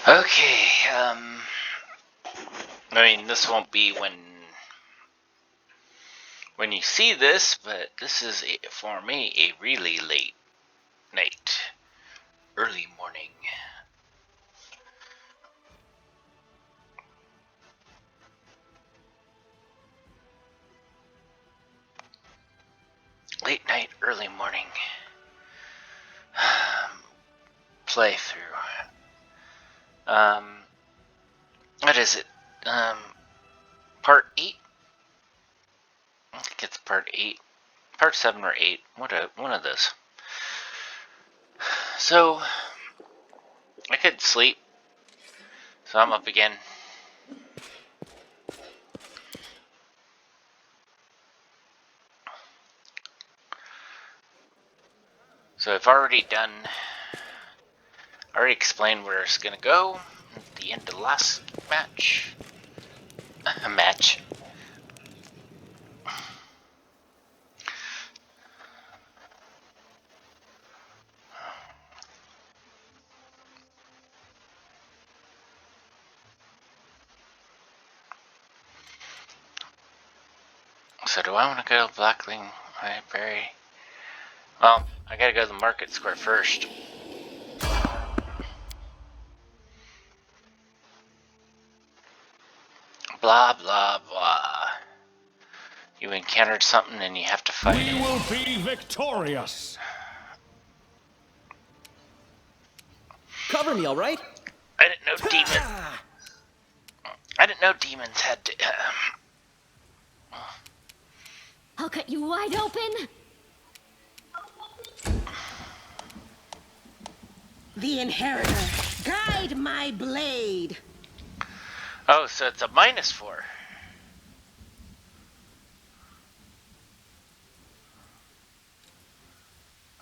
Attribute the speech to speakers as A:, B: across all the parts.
A: Okay, I mean, this won't be when you see this, but this is, for me, a really late night, early morning. Late night, early morning playthrough. What is it? Part 8? I think it's part 8. Part 7 or 8. One of those. So, I couldn't sleep. So I'm up again. So I've already explained where it's gonna go at the end of the last match. Match. So do I want to go to Blackling Library? Well, I gotta go to the market square first. Blah, blah, blah. You encountered something and you have to fight it.
B: We will be victorious!
C: Cover me, all right?
A: I didn't know demons had to...
D: I'll cut you wide open!
E: The Inheritor, guide my blade!
A: Oh, so it's a -4.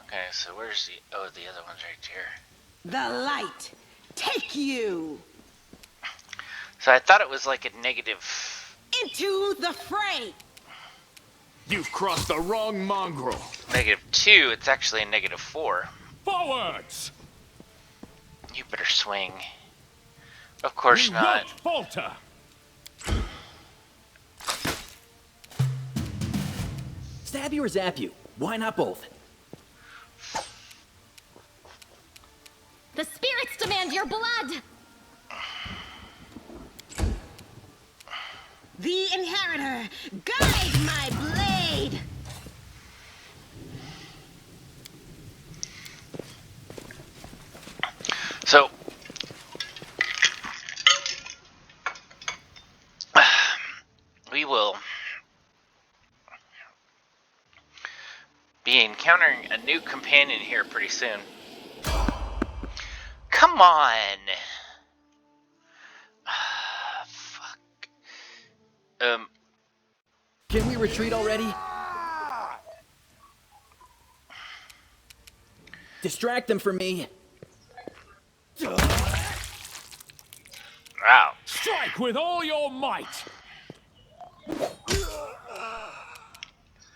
A: Okay, so where's the... Oh, the other one's right here.
E: The light, take you!
A: So I thought it was like a negative...
E: Into the fray!
B: You've crossed the wrong mongrel!
A: -2, it's actually a -4.
B: Forwards!
A: You better swing. Of course
B: We
A: not.
B: won't falter!
C: Stab you or zap you? Why not both?
D: The spirits demand your blood!
E: The Inheritor, guide my blade!
A: So... we will... be encountering a new companion here pretty soon. Come on! Fuck.
C: Can we retreat already? Distract them from me.
A: Wow.
B: Strike with all your might!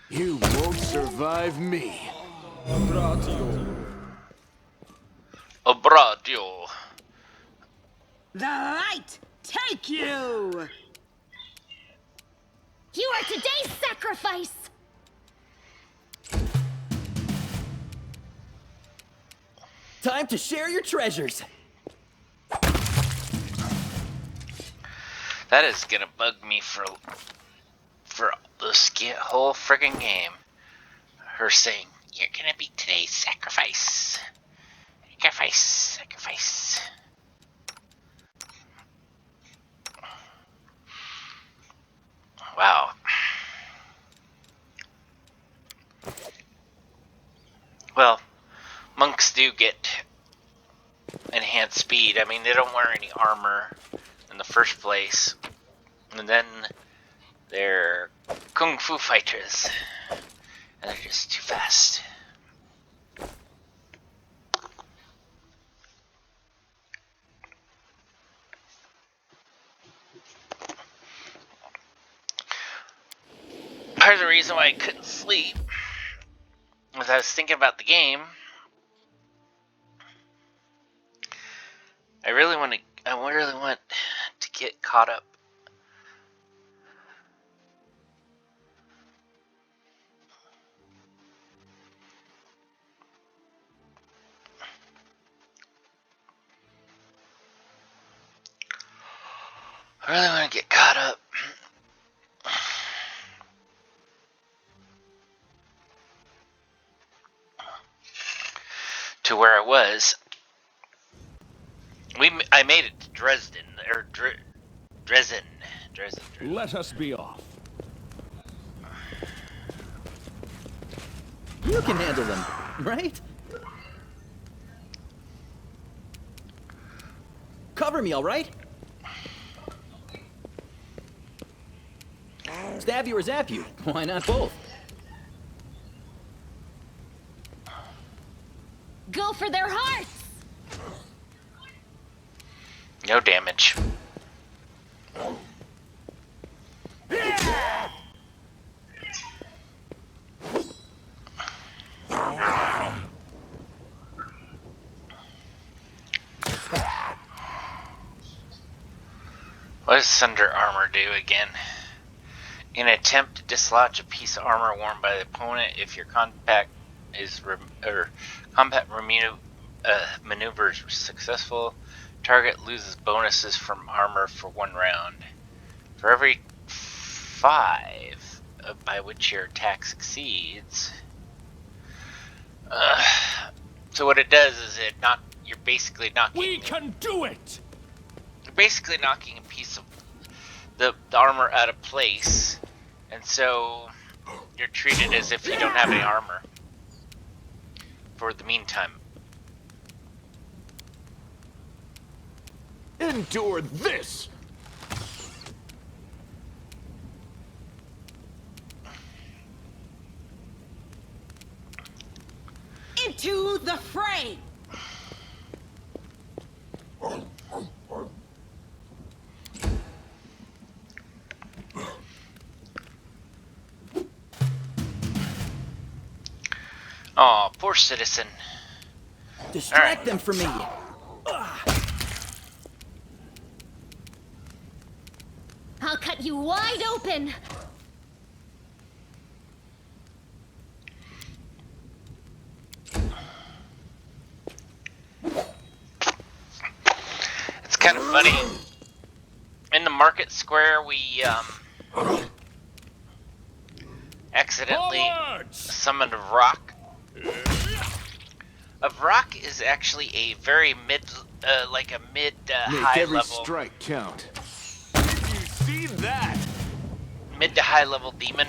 B: You won't survive me.
A: Obradio.
E: The light, take you!
D: You are today's sacrifice!
C: Time to share your treasures.
A: That is gonna bug me for the whole friggin' game. Her saying, "You're gonna be today's sacrifice. Sacrifice, sacrifice." Wow. Well, monks do get enhanced speed. I mean, they don't wear any armor in the first place. And then they're kung fu fighters. And they're just too fast. Part of the reason why I couldn't sleep was I was thinking about the game. I really want to caught up. I really want to get caught up. To where I was. I made it to Dresden, or Dresden.
B: Let us be off.
C: You can handle them, right? Cover me, all right? Stab you or zap you? Why not both?
D: Go for their hearts!
A: No damage. What does Sunder Armor do again? In an attempt to dislodge a piece of armor worn by the opponent, if your combat maneuver is successful, target loses bonuses from armor for 1 round. For every 5 by which your attack succeeds. So what it does is you're basically knocking.
B: We can do it.
A: You're basically knocking a piece of the armor out of place, and so you're treated as if you don't have any armor for the meantime.
B: Endure this.
E: Into the fray!
A: Oh, poor citizen.
C: Distract them from me.
D: I'll cut you wide open!
A: It's kind of funny. In the market square, we accidentally
B: Forwards!
A: summoned a rock. A rock is actually a very
B: Make
A: high
B: every
A: level,
B: strike count. Did you see that?
A: mid to high level demon.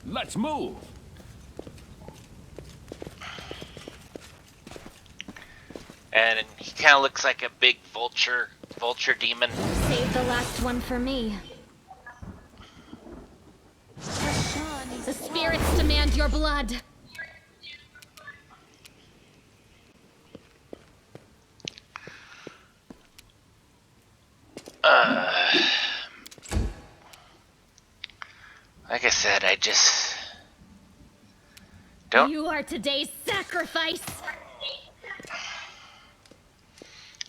B: Let's move.
A: And he kind of looks like a big vulture demon.
D: Save the last one for me. The spirits demand your blood.
A: Like I said, I just don't.
D: You are today's sacrifice.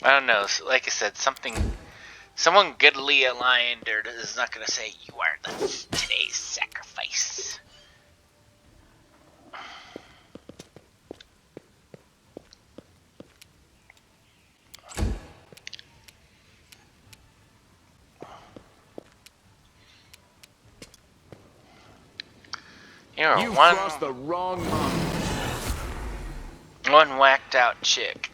A: I don't know. Like I said, someone goodly aligned is not gonna say you are today's sacrifice. You're
B: You've crossed the wrong line.
A: one whacked out chick.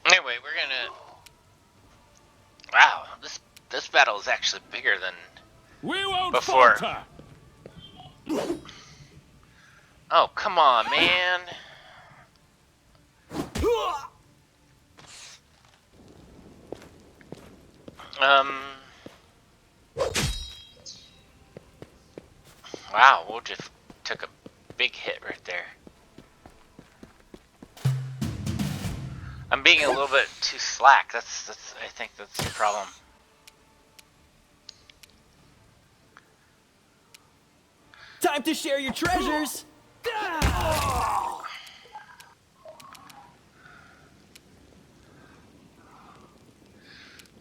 A: Anyway, we're gonna. Wow, this battle is actually bigger than
B: We won't
A: before.
B: falter.
A: Oh, come on, man. Wow, we'll just took a big hit right there. I'm being a little bit too slack. That's I think that's the problem.
C: Time to share your treasures.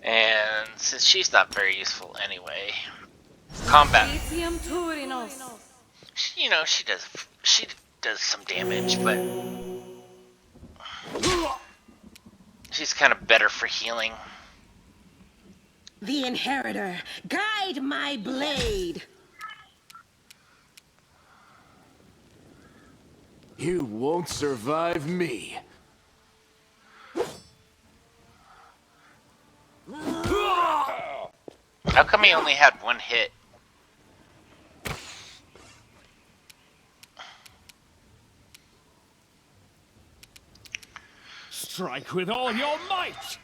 A: And since she's not very useful anyway, combat. You know, she does some damage, but she's kind of better for healing.
E: The Inheritor, guide my blade.
B: You won't survive me.
A: How come he only had one hit?
B: Strike with all your might!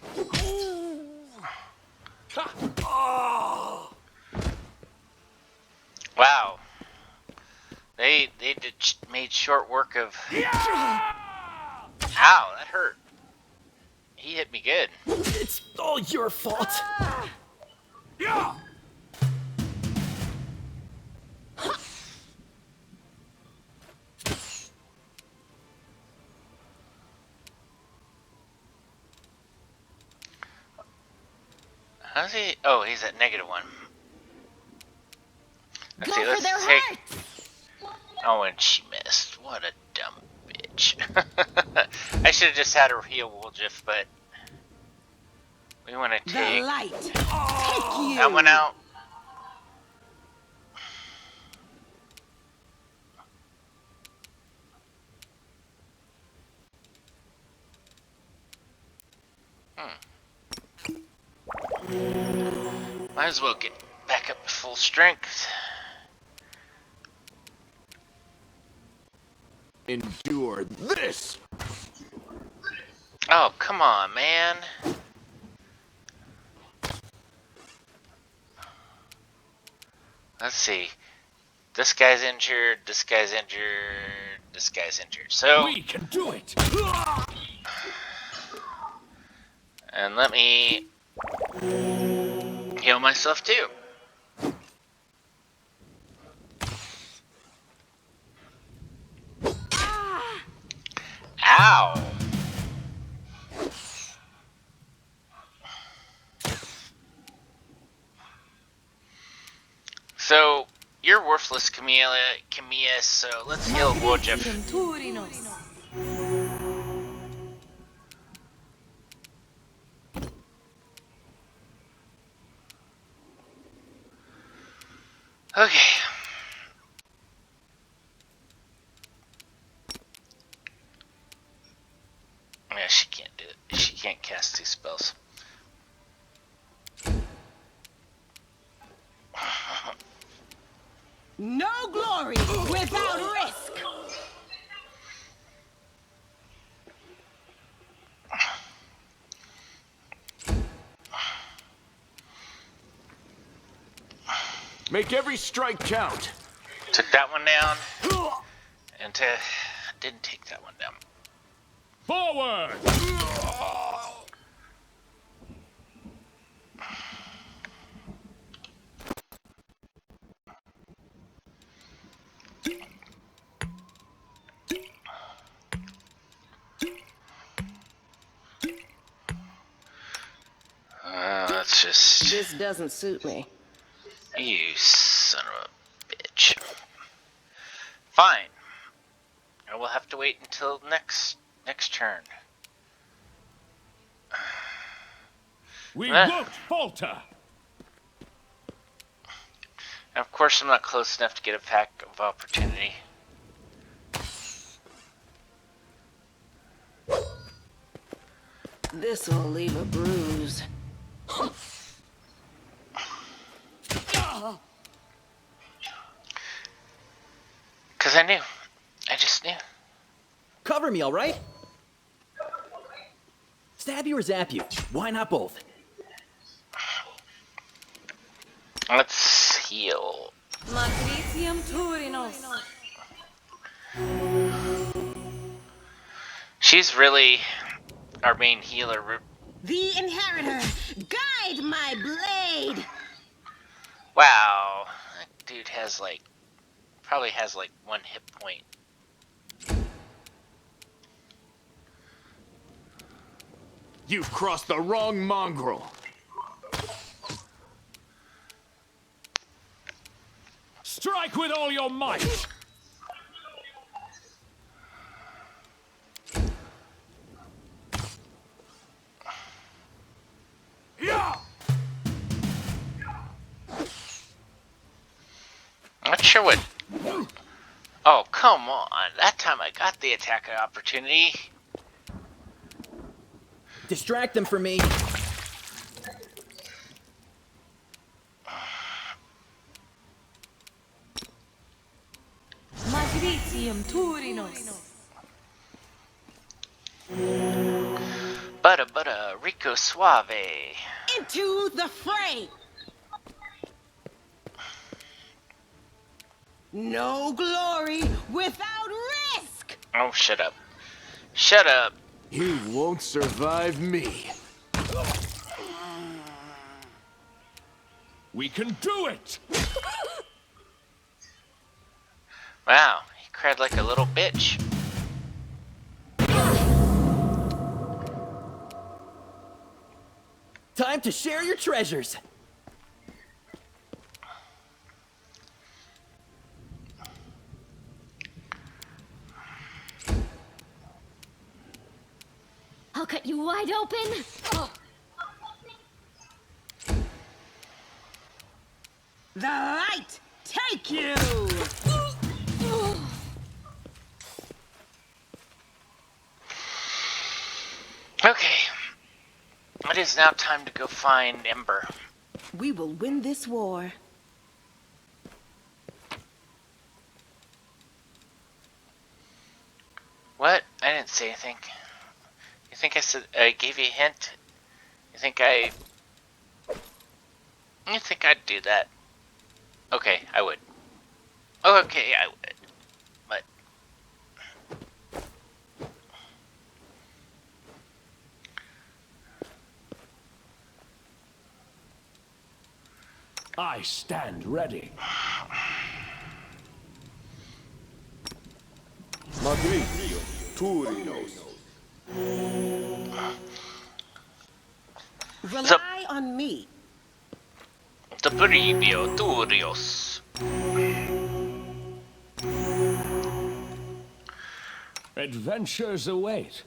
A: Wow. They made short work of. Ow, that hurt. He hit me good.
C: It's all your fault.
A: How's he? Oh, he's at -1. Let's
D: Go
A: see,
D: for
A: let's
D: their
A: take.
D: hearts!
A: Oh, and she missed. What a dumb bitch. I should have just had her heal Woljif, but we want to
E: The
A: take
E: light. Take you.
A: that one out. Might as well get back up to full strength.
B: Endure this!
A: Oh, come on, man. Let's see. This guy's injured, this guy's injured, this guy's injured. So,
B: We can do it!
A: and let me heal myself too. Ow! So, you're worthless, Camilla, so let's heal Woljif. Okay. Yeah, she can't do it. She can't cast these spells.
E: No glory without risk.
B: Make every strike count!
A: Took that one down, and didn't take that one down.
B: Forward!
A: Let's just...
E: This doesn't suit me.
A: You son of a bitch. Fine. I will have to wait until next turn.
B: We won't falter!
A: And of course I'm not close enough to get a pack of opportunity.
E: This'll leave a bruise.
A: Cause I knew. I just knew.
C: Cover me, all right? Stab you or zap you? Why not both?
A: Let's heal. She's really our main healer.
E: The Inheritor, guide my blade.
A: Wow, that dude has like, probably has like 1 hit point.
B: You've crossed the wrong mongrel. Strike with all your might. Yeah.
A: Not sure what. Oh, come on. That time I got the attack opportunity.
C: Distract them from me.
E: Magritium Turinos.
A: Butta Rico Suave.
E: Into the fray. No glory without risk.
A: Oh, shut up. Shut up.
B: You won't survive me. We can do it!
A: Wow, he cried like a little bitch.
C: Time to share your treasures.
D: I'll cut you wide open.
E: The light take you.
A: Okay. It is now time to go find Ember.
E: We will win this war.
A: What? I didn't say anything. You think I said I gave you a hint? You think I'd do that? Okay, I would. Okay, I would. But
B: I stand ready. Magritio, Turinos.
E: Rely on me.
A: the Previo Turios.
B: Adventures await.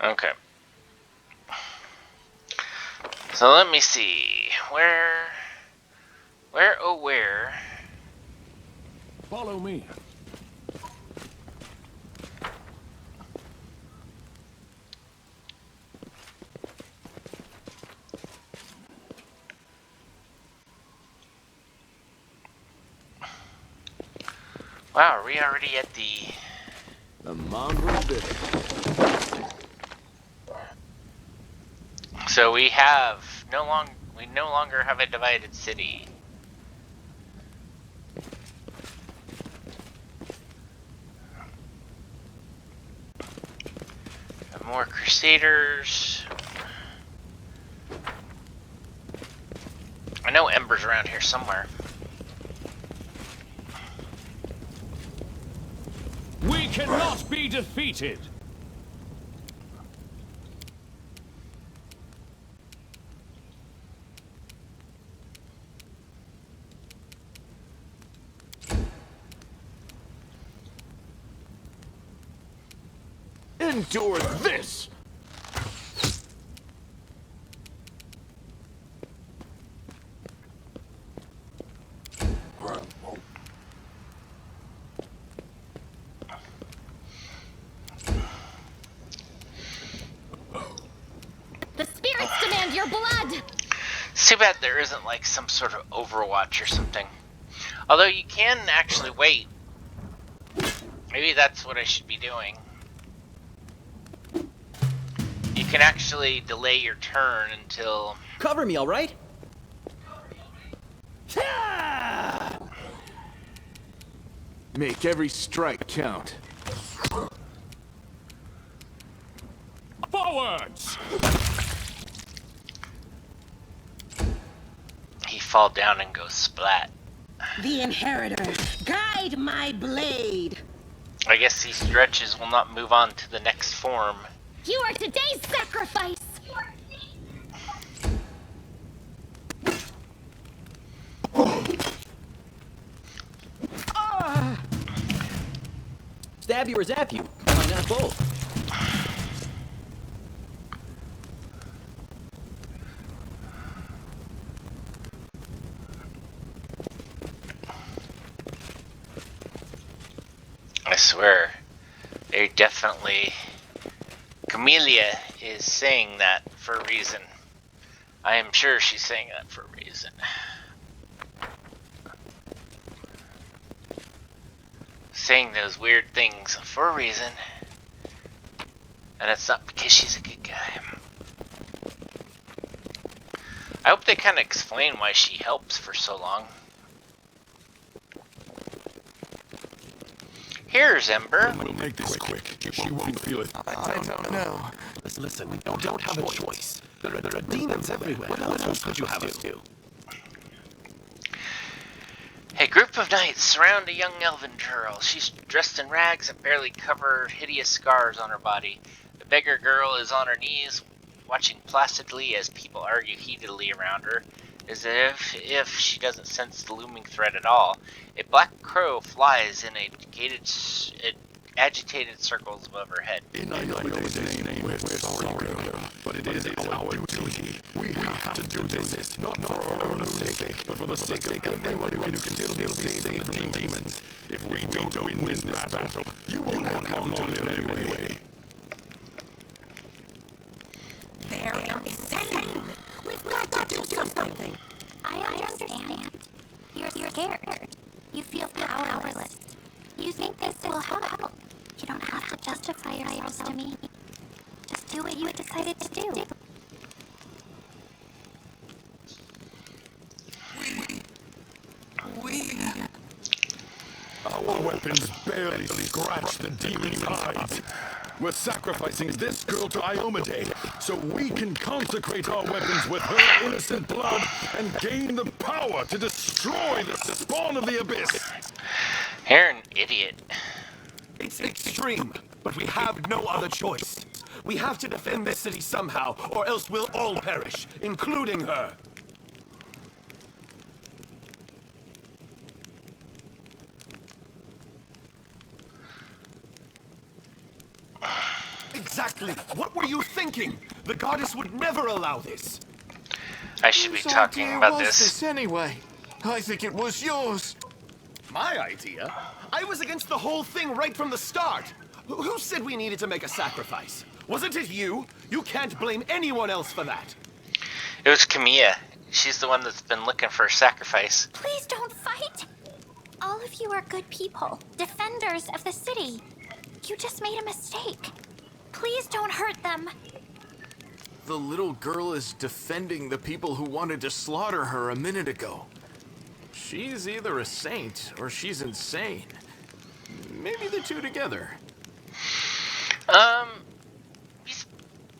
A: Okay. So let me see. Where?
B: Follow me.
A: Wow, are we already at the...
B: The mongrel bit.
A: So we no longer have a divided city. Have more crusaders. I know Ember's around here somewhere.
B: We cannot be defeated. Endure this!
D: The spirits demand your blood.
A: It's too bad there isn't like some sort of Overwatch or something. Although you can actually wait. Maybe that's what I should be doing. You can actually delay your turn until...
C: Cover me, all right?
B: Make every strike count. Forwards!
A: He fall down and go splat.
E: The inheritor, guide my blade.
A: I guess these stretches will not move on to the next form.
D: You are today's sacrifice!
C: Stab you or zap you? Why not both?
A: I swear, they definitely... Camellia is saying that for a reason. I am sure she's saying that for a reason. Saying those weird things for a reason. And it's not because she's a good guy. I hope they kind of explain why she helps for so long. Here's Ember.
B: We'll make this quick. She won't feel it.
F: I don't know. Listen, we don't have a choice. There are demons everywhere. What else could you have us do?
A: A group of knights surround a young elven girl. She's dressed in rags that barely cover hideous scars on her body. The beggar girl is on her knees, watching placidly as people argue heatedly around her, as if she doesn't sense the looming threat at all. A black crow flies in agitated circles above her head.
B: I know his name. We're sorry, girl, but it is our duty. We have to do this, not for our own sake, but for the sake of everyone who can still save the demons. If we don't win this battle, you will not have long to live anyway.
G: Very upsetting. We've got to do something. I understand. You're scared. You feel powerless. You think this will help. You don't have to justify yourselves to me. Just do what you decided to do.
B: Our weapons barely scratch the demon's hides. We're sacrificing this girl to Iomade so we can consecrate our weapons with her innocent blood and gain the power to destroy the spawn of the abyss.
A: You're an idiot.
F: It's extreme, but we have no other choice. We have to defend this city somehow, or else we'll all perish, including her. Exactly. What were you thinking? The goddess would never allow this.
A: I should be talking about this.
B: Anyway, I think it was yours.
F: My idea? I was against the whole thing right from the start. Who said we needed to make a sacrifice? Wasn't it you? You can't blame anyone else for that.
A: It was Camilla. She's the one that's been looking for a sacrifice.
G: Please don't fight. All of you are good people, defenders of the city. You just made a mistake. Please don't hurt them.
B: The little girl is defending the people who wanted to slaughter her a minute ago. She's either a saint or she's insane. Maybe the two together.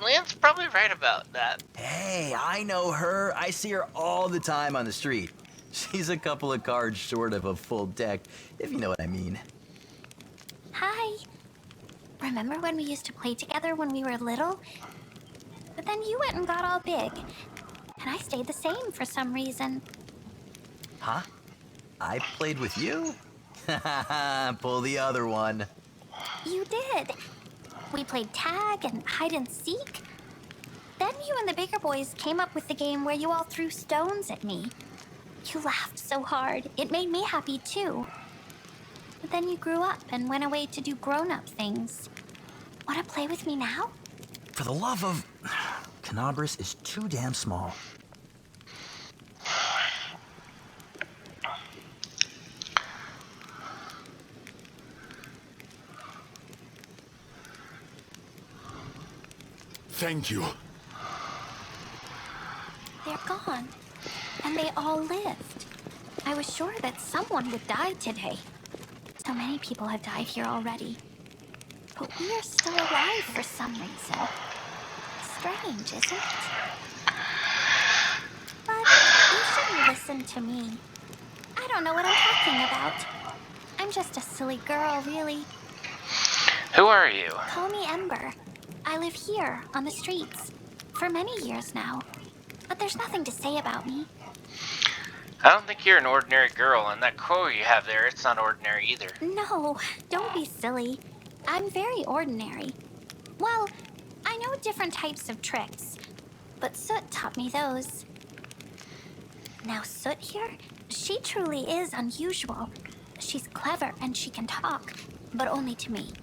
A: Lance's probably right about that.
H: Hey, I know her. I see her all the time on the street. She's a couple of cards short of a full deck, if you know what I mean.
G: Hi. Remember when we used to play together when we were little? But then you went and got all big. And I stayed the same for some reason.
H: Huh? I played with you? Pull the other one.
G: You did. We played tag and hide and seek. Then you and the bigger boys came up with the game where you all threw stones at me. You laughed so hard. It made me happy too. But then you grew up and went away to do grown-up things. Want to play with me now?
H: For the love of... Canabras is too damn small.
B: Thank you.
G: They're gone. And they all lived. I was sure that someone would die today. So many people have died here already. But we are still alive for some reason. Strange, isn't it? But you shouldn't listen to me. I don't know what I'm talking about. I'm just a silly girl, really.
A: Who are you?
G: Call me Ember. I live here, on the streets, for many years now. But there's nothing to say about me.
A: I don't think you're an ordinary girl, and that crow you have there, it's not ordinary either.
G: No, don't be silly. I'm very ordinary. Well, I know different types of tricks, but Soot taught me those. Now, Soot here, she truly is unusual. She's clever and she can talk, but only to me.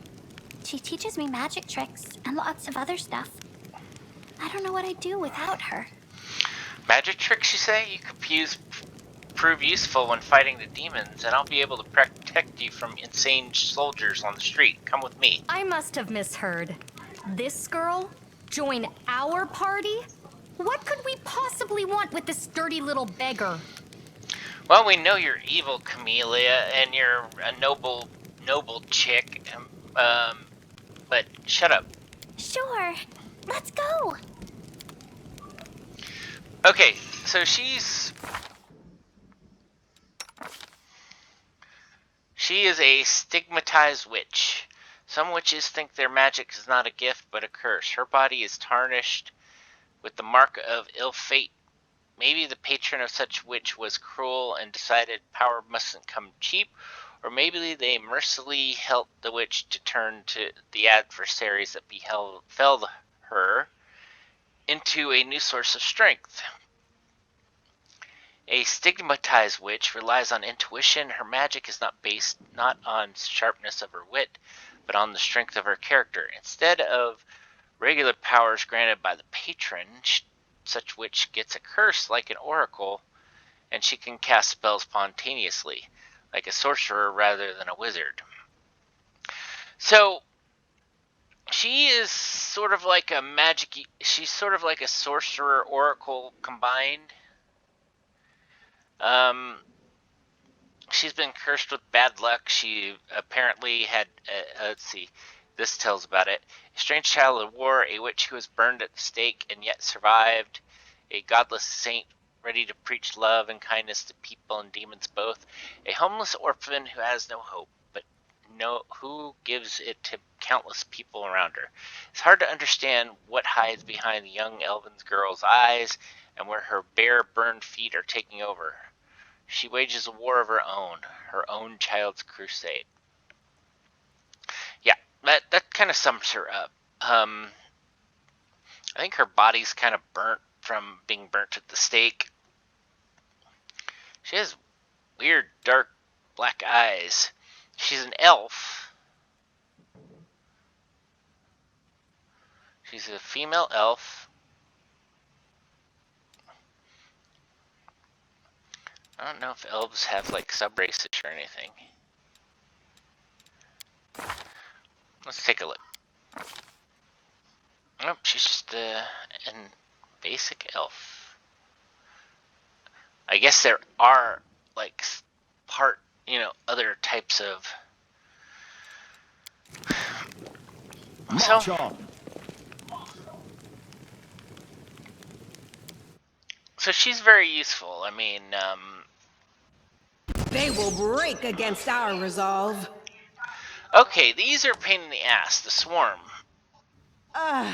G: She teaches me magic tricks and lots of other stuff. I don't know what I'd do without her.
A: Magic tricks, you say? You could prove useful when fighting the demons, and I'll be able to protect you from insane soldiers on the street. Come with me.
I: I must have misheard. This girl? Join our party? What could we possibly want with this dirty little beggar?
A: Well, we know you're evil, Camellia, and you're a noble chick. But shut up.
G: Sure, let's go.
A: Okay, so she is a stigmatized witch. Some witches think their magic is not a gift but a curse. Her body is tarnished with the mark of ill fate. Maybe the patron of such witch was cruel and decided power mustn't come cheap, or maybe they mercilessly helped the witch to turn to the adversaries that felled her into a new source of strength. A stigmatized witch relies on intuition. Her magic is based not on sharpness of her wit, but on the strength of her character. Instead of regular powers granted by the patron, such witch gets a curse like an oracle, and she can cast spells spontaneously, like a sorcerer rather than a wizard. So, she is sort of like she's sort of like a sorcerer oracle combined. She's been cursed with bad luck. She apparently had, let's see, this tells about it. A strange child of war, a witch who was burned at the stake and yet survived, a godless saint ready to preach love and kindness to people and demons both, a homeless orphan who has no hope, but who gives it to countless people around her. It's hard to understand what hides behind the young elven girl's eyes and where her bare, burned feet are taking over. She wages a war of her own child's crusade. Yeah, that kind of sums her up. I think her body's kind of burnt from being burnt at the stake. She has weird, dark, black eyes. She's an elf. She's a female elf. I don't know if elves have, like, sub-races or anything. Let's take a look. Nope, she's just an basic elf. I guess there are, like, other types of...
B: March on.
A: So she's very useful. I mean,
E: They will break against our resolve.
A: okay, these are a pain in the ass, the swarm. I'm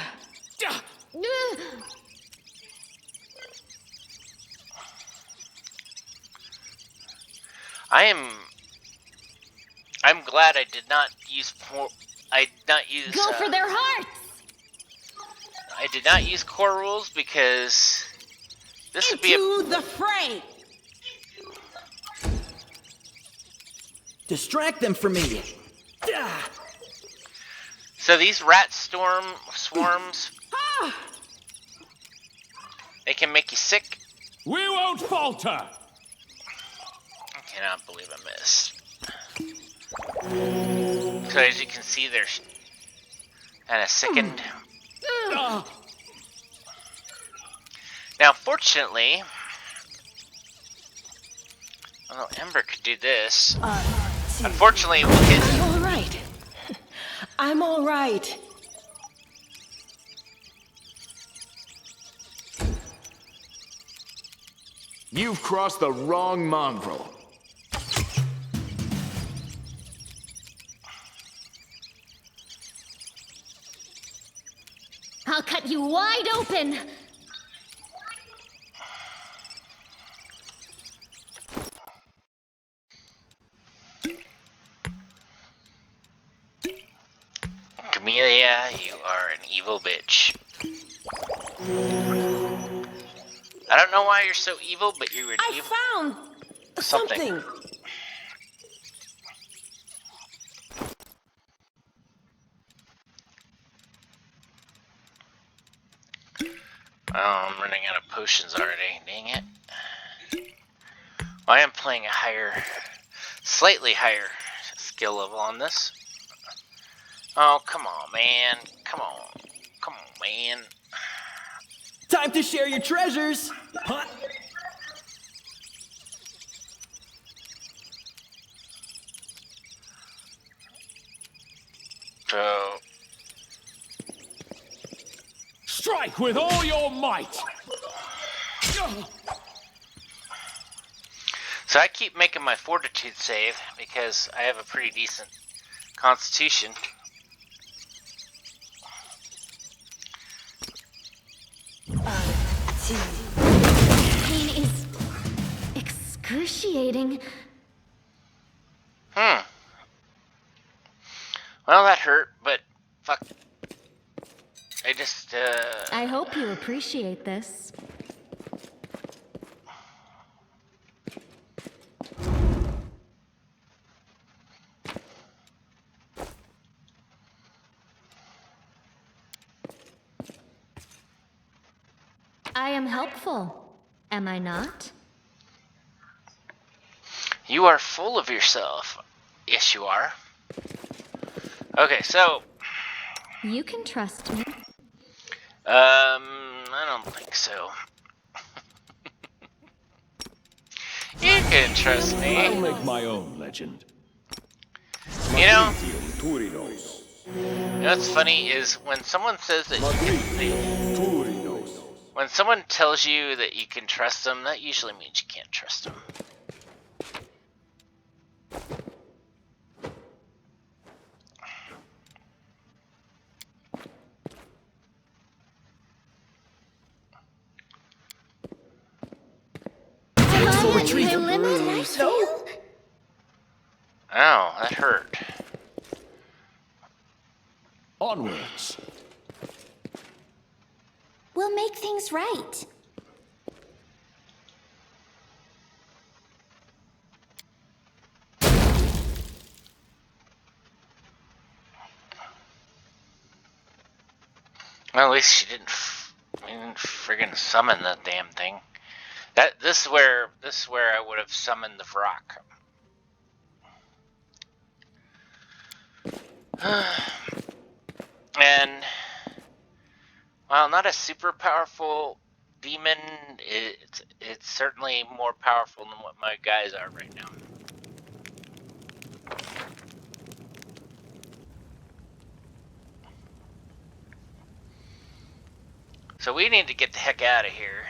A: glad I did not use
D: Go for their hearts!
A: I did not use core rules because this would be
E: Into the fray!
H: Distract them from me.
A: So these rat swarms, they can make you sick.
B: We won't falter.
A: I cannot believe I missed. So as you can see, they're kind of sickened. Now, fortunately, well, Ember could do this. Unfortunately, we'll get...
E: I'm all right. I'm all right.
B: You've crossed the wrong mongrel.
I: I'll cut you wide open!
A: Camellia, you are an evil bitch. I don't know why you're so evil, but you're an evil...
E: I found something.
A: Oh, I'm running out of potions already. Dang it. Well, I am playing a higher, slightly higher skill level on this. Oh, come on, man. Come on. Come on, man.
C: Time to share your treasures! Huh?
A: So...
B: Strike with all your might!
A: So I keep making my fortitude save because I have a pretty decent constitution.
I: Pain is excruciating.
A: Well, that hurt, but fuck. I just,
I: I hope you appreciate this. I am helpful, am I not?
A: You are full of yourself. Yes, you are. Okay, so...
I: You can trust me.
A: I don't think so. You can trust me.
B: I'll make my own legend.
A: You know what's funny is when someone says that when someone tells you that you can trust them, that usually means you can't trust them.
C: Retreat.
A: Oh, that hurt.
B: Onwards.
G: We'll make things right.
A: Well, at least she didn't friggin' summon the damn thing. This is where I would have summoned the Vrock. And while not a super powerful demon, it's certainly more powerful than what my guys are right now. So we need to get the heck out of here.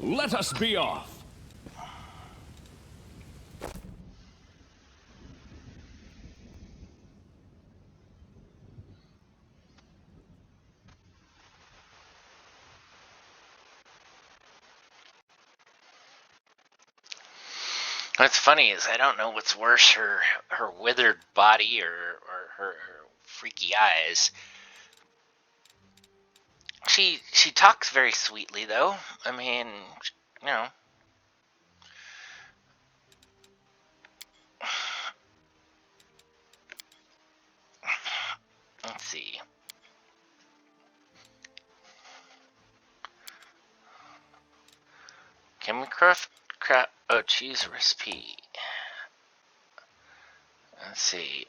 B: Let us be off.
A: What's funny is I don't know what's worse, her withered body or her freaky eyes. She talks very sweetly though. I mean, you know. Let's see. Can we craft cheese recipe? Let's see.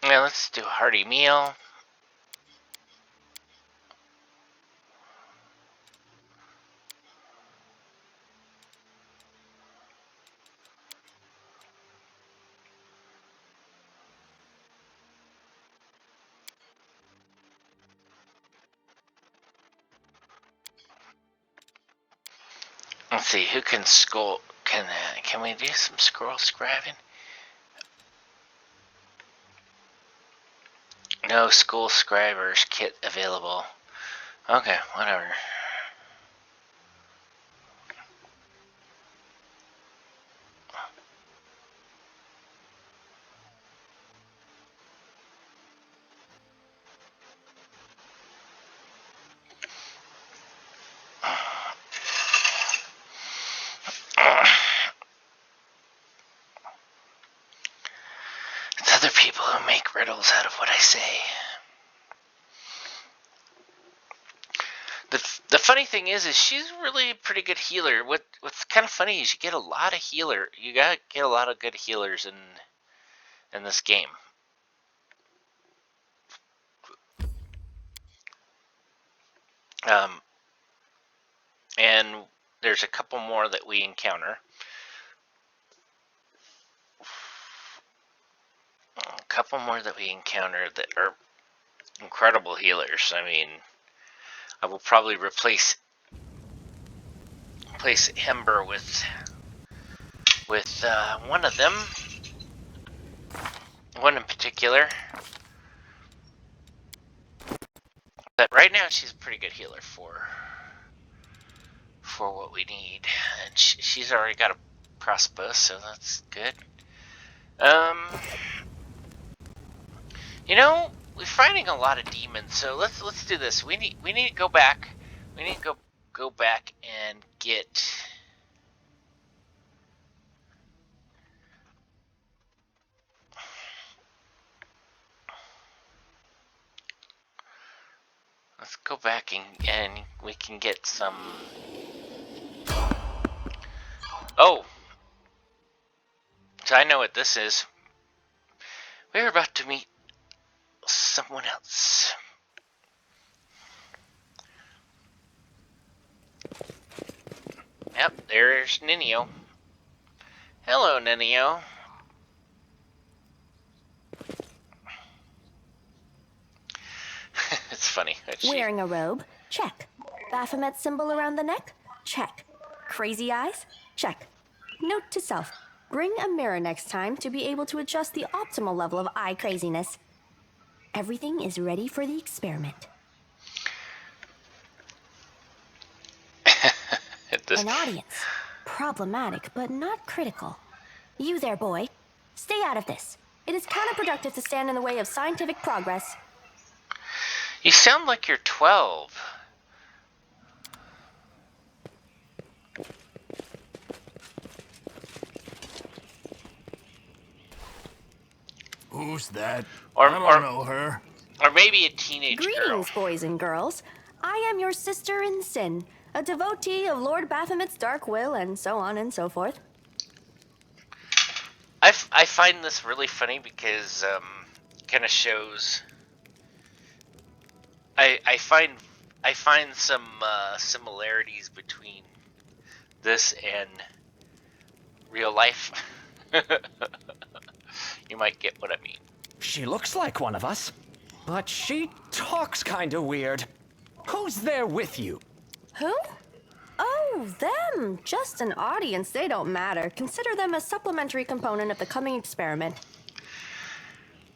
A: Yeah, let's do a hearty meal. Let's see, who can scroll? Can we do some scroll scribing? No school scribers kit available. Okay, whatever. It's other people who make riddles out of what I say. The funny thing is she's really a pretty good healer. What's kind of funny is you get a lot of healer. You gotta get a lot of good healers in this game. And there's a couple more that we encounter. That are incredible healers. I mean, I will probably replace Ember with one of them. One in particular. But right now she's a pretty good healer for what we need. And she's already got a crossbow, so that's good. You know, we're fighting a lot of demons, so let's do this. We need to go back. We need to go back and get. Let's go back and we can get some. Oh, so I know what this is. We're about to meet someone else. Yep, there's Ninio. Hello, Ninio. It's funny.
E: Wearing a robe? Check. Baphomet symbol around the neck? Check. Crazy eyes? Check. Note to self. Bring a mirror next time to be able to adjust the optimal level of eye craziness. Everything is ready for the experiment. An audience. Problematic, but not critical. You there, boy. Stay out of this. It is counterproductive to stand in the way of scientific progress.
A: You sound like you're 12.
B: Who's that?
A: I
B: don't know her.
A: Or maybe a teenage
E: Greetings,
A: girl.
E: boys and girls. I am your sister in sin, a devotee of Lord Baphomet's dark will, and so on and so forth.
A: I find this really funny because kind of shows. I find some similarities between this and real life. You might get what I mean.
C: She looks like one of us, but she talks kinda weird. Who's there with you?
E: Who? Oh, them. Just an audience. They don't matter. Consider them a supplementary component of the coming experiment.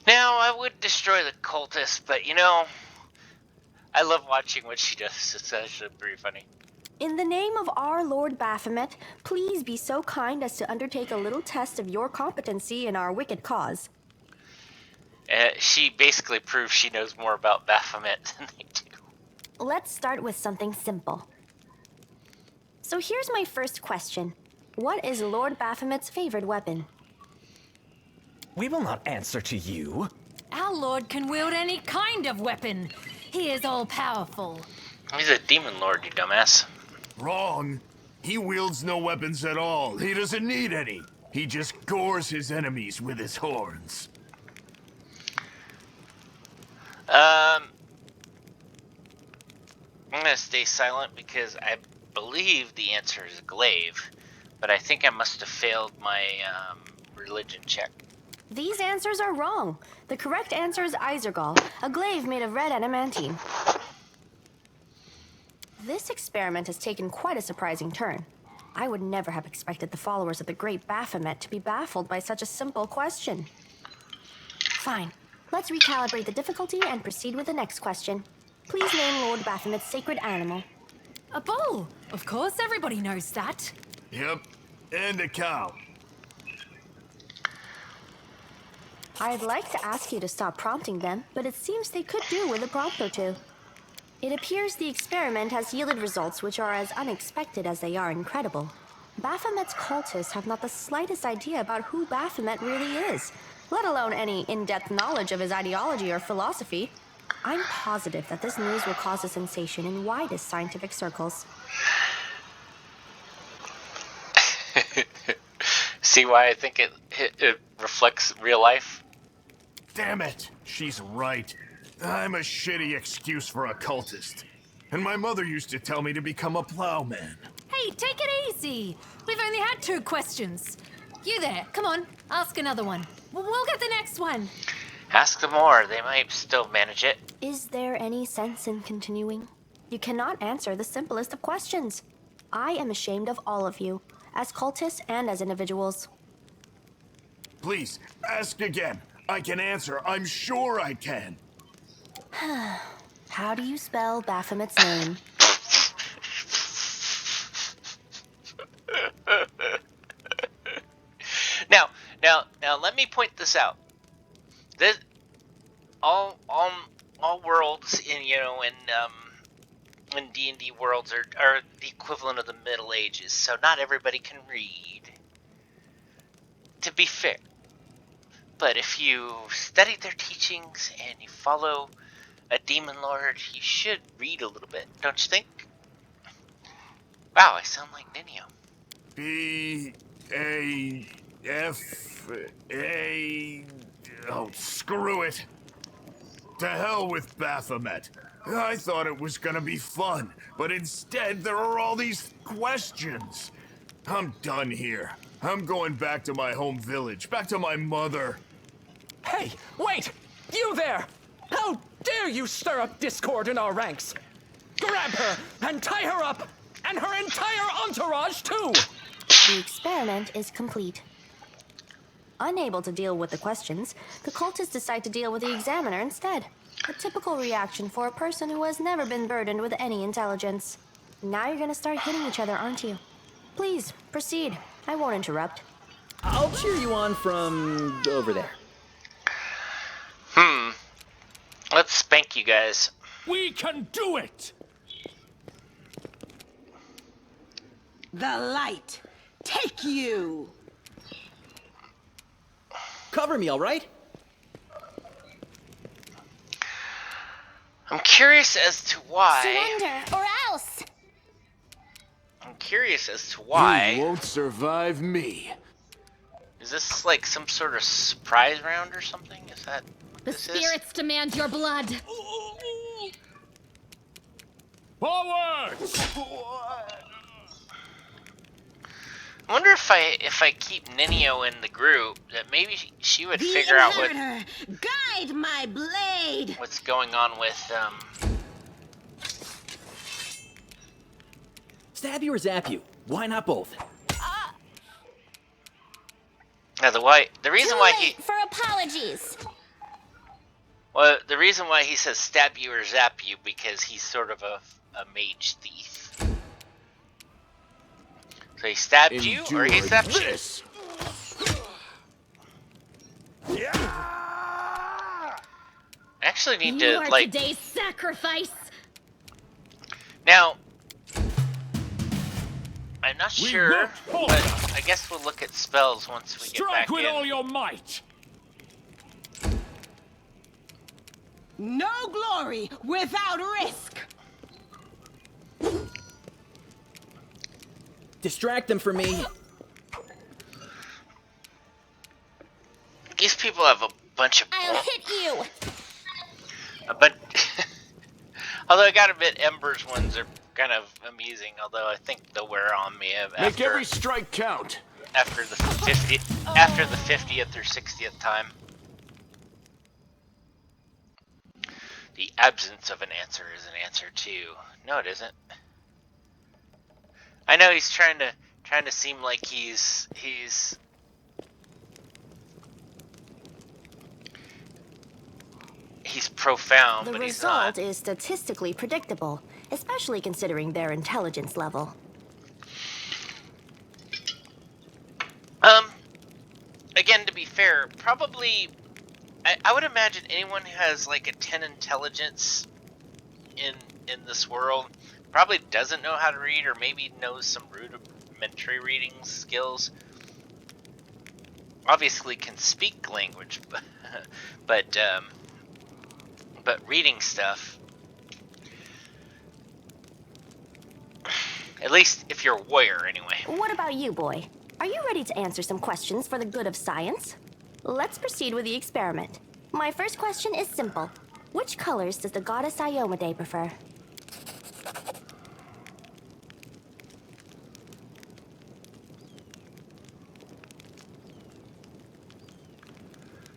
A: Now, I would destroy the cultist, but you know, I love watching what she does. It's actually pretty funny.
E: In the name of our Lord Baphomet, please be so kind as to undertake a little test of your competency in our wicked cause.
A: She basically proves she knows more about Baphomet than they do.
E: Let's start with something simple. So here's my first question. What is Lord Baphomet's favorite weapon?
C: We will not answer to you.
I: Our lord can wield any kind of weapon. He is all-powerful.
A: He's a demon lord, you dumbass.
B: Wrong. He wields no weapons at all. He doesn't need any. He just gores his enemies with his horns.
A: I'm gonna stay silent because I believe the answer is glaive, but I think I must have failed my religion check.
E: These answers are wrong. The correct answer is Izergal, a glaive made of red adamantine. This experiment has taken quite a surprising turn. I would never have expected the followers of the great Baphomet to be baffled by such a simple question. Fine. Let's recalibrate the difficulty and proceed with the next question. Please name Lord Baphomet's sacred animal.
J: A bull! Of course, everybody knows that.
B: Yep, and a cow.
E: I'd like to ask you to stop prompting them, but it seems they could do with a prompt or two. It appears the experiment has yielded results which are as unexpected as they are incredible. Baphomet's cultists have not the slightest idea about who Baphomet really is, let alone any in-depth knowledge of his ideology or philosophy. I'm positive that this news will cause a sensation in widest scientific circles.
A: See why I think it reflects real life?
B: Damn it! She's right. I'm a shitty excuse for a cultist. And my mother used to tell me to become a plowman.
J: Hey, take it easy. We've only had 2 questions. You there, come on, ask another one. We'll get the next one.
A: Ask them more. They might still manage it.
E: Is there any sense in continuing? You cannot answer the simplest of questions. I am ashamed of all of you, as cultists and as individuals.
B: Please, ask again. I can answer. I'm sure I can.
E: How do you spell Baphomet's name?
A: Now, let me point this out. This, all worlds in in D&D worlds are the equivalent of the Middle Ages, so not everybody can read. To be fair, but if you study their teachings and you follow a demon lord, you should read a little bit, don't you think? Wow, I sound like Ninio.
B: B-A-F-A... Oh, screw it. To hell with Baphomet. I thought it was gonna be fun, but instead there are all these questions. I'm done here. I'm going back to my home village, back to my mother.
C: Hey, wait! You there! How dare you stir up discord in our ranks? Grab her and tie her up! And her entire entourage, too!
E: The experiment is complete. Unable to deal with the questions, the cultists decide to deal with the examiner instead. A typical reaction for a person who has never been burdened with any intelligence. Now you're gonna start hitting each other, aren't you? Please, proceed. I won't interrupt.
H: I'll cheer you on from over there.
A: Let's spank you guys.
K: We can do it!
L: The light. Take you!
H: Cover me, all right?
A: I'm curious as to why.
G: Surrender, or else!
A: I'm curious as to why.
B: You won't survive me.
A: Is this like some sort of surprise round or something? Is that
I: The spirits demand your blood.
K: Forward!
A: I wonder if I keep Ninio in the group, that maybe she would figure out what
L: Guide my blade!
A: what's going on with
H: Stab you or zap you? Why not both?
A: the reason why he
G: For apologies.
A: the reason why he says stab you or zap you, because he's sort of a mage thief. So he stabbed you or he zapped you? I actually need
I: You
A: to
I: are
A: like
I: today's sacrifice.
A: now. I'm not sure, but I guess we'll look at spells once we get back
K: Strike with
A: in.
K: all your might!
L: No glory without risk!
H: Distract them for me.
A: These people have a bunch of.
G: I'll hit you!
A: But although I gotta admit, Ember's ones are kind of amusing. Although I think they'll wear on me after.
F: Make every strike count.
A: After the 50th or 60th time. The absence of an answer is an answer too. No, it isn't. I know he's trying to trying to seem like he's profound,
E: The
A: but he's not.
E: result is statistically predictable, especially considering their intelligence level.
A: Again, to be fair, probably, I would imagine anyone who has like a 10 intelligence in this world probably doesn't know how to read, or maybe knows some rudimentary reading skills. Obviously can speak language, but reading stuff, at least if you're a warrior anyway.
E: What about you, boy? Are you ready to answer some questions for the good of science? Let's proceed with the experiment. My first question is simple. Which colors does the goddess Iomade prefer?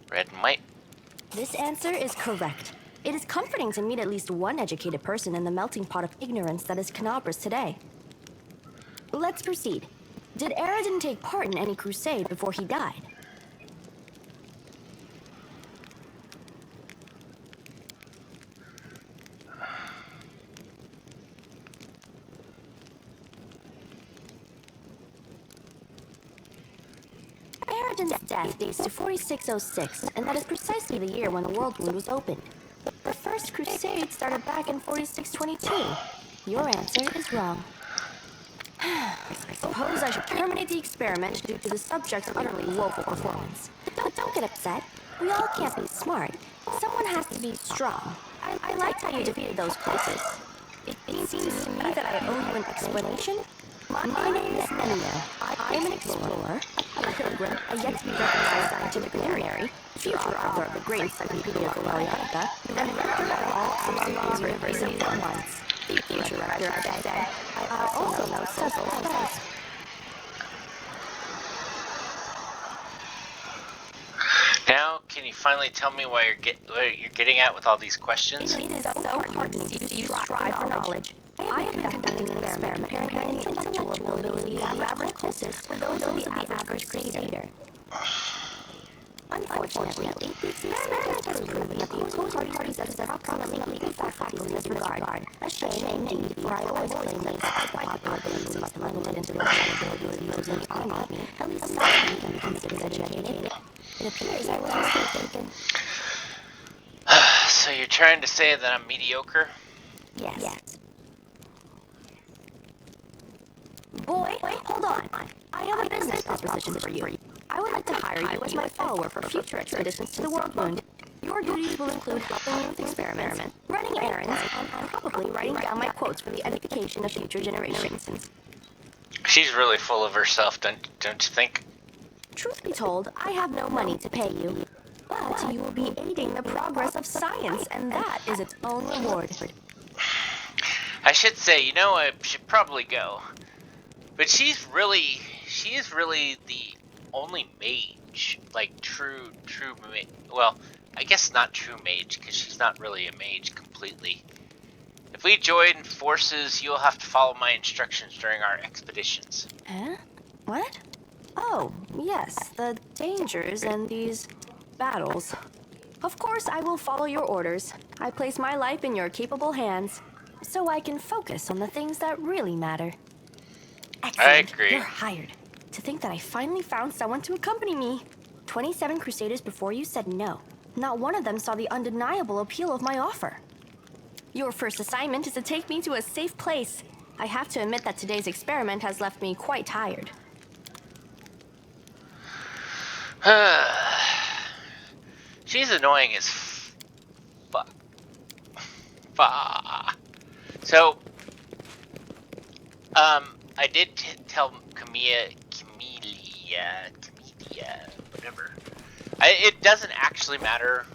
A: Red and white.
E: This answer is correct. It is comforting to meet at least one educated person in the melting pot of ignorance that is Canabras today. Let's proceed. Did Aradin take part in any crusade before he died? Aradin's death dates to 4606, and that is precisely the year when the World Wound was opened. The first crusade started back in 4622. Your answer is wrong. I suppose I should terminate the experiment due to the subject's utterly woeful performance. But don't get upset. We all can't be smart. Someone has to be strong. I liked how you defeated those places. It seems to me that I owe you an explanation. My name is Nenia. I am an explorer, a pilgrim, a yet-to-be-recognized scientific luminary, future author of the great Encyclopedia Galerianica, and rector of all Sicilian universities at once. The future rector, I said. I also know several spells.
A: Now, can you finally tell me what you're getting at with all these questions?
E: It is so hard to see you strive for knowledge. I am conducting an experiment comparing the intellectual ability of the average cultist with those of the average crusader. Unfortunately, the experiment has proven that the opposed party possesses approximately 8 faculties in this regard. A shame indeed, for I always claim that despite my popular abilities must be limited into the ability of those in the army, at least some of them can be considered educated. It appears I was mistaken.
A: So you're trying to say that I'm mediocre?
E: Yes. Boy, hold on. I have a business proposition for you. I would like to hire you as my follower for future expeditions to the World Wound. Your duties will include helping me with experiments, running errands, and probably writing down my quotes for the edification of future generations.
A: She's really full of herself, don't you think?
E: Truth be told, I have no money to pay you. But you will be aiding the progress of science, and that is its own reward.
A: I should say, I should probably go. But she is really the only mage, like true mage. Well, I guess not true mage, because she's not really a mage completely. If we join forces, you'll have to follow my instructions during our expeditions.
E: Huh? What? Oh, yes, the dangers and these battles. Of course, I will follow your orders. I place my life in your capable hands, so I can focus on the things that really matter. Excellent.
A: I agree.
E: You're hired. To think that I finally found someone to accompany me. 27 Crusaders before you said no. Not one of them saw the undeniable appeal of my offer. Your first assignment is to take me to a safe place. I have to admit that today's experiment has left me quite tired.
A: She's annoying as fuck. So, I did tell Camelia, whatever. It doesn't actually matter.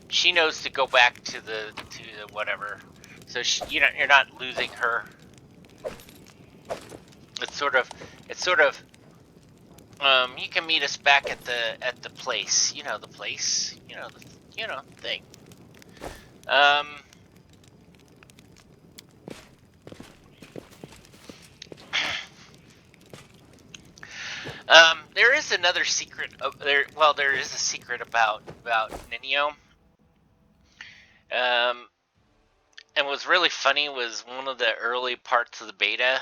A: She knows to go back to the whatever. So you're not losing her. It's sort of. You can meet us back at the place. The place. The thing. There is another secret. There is a secret about Ninio. And what's really funny was one of the early parts of the beta.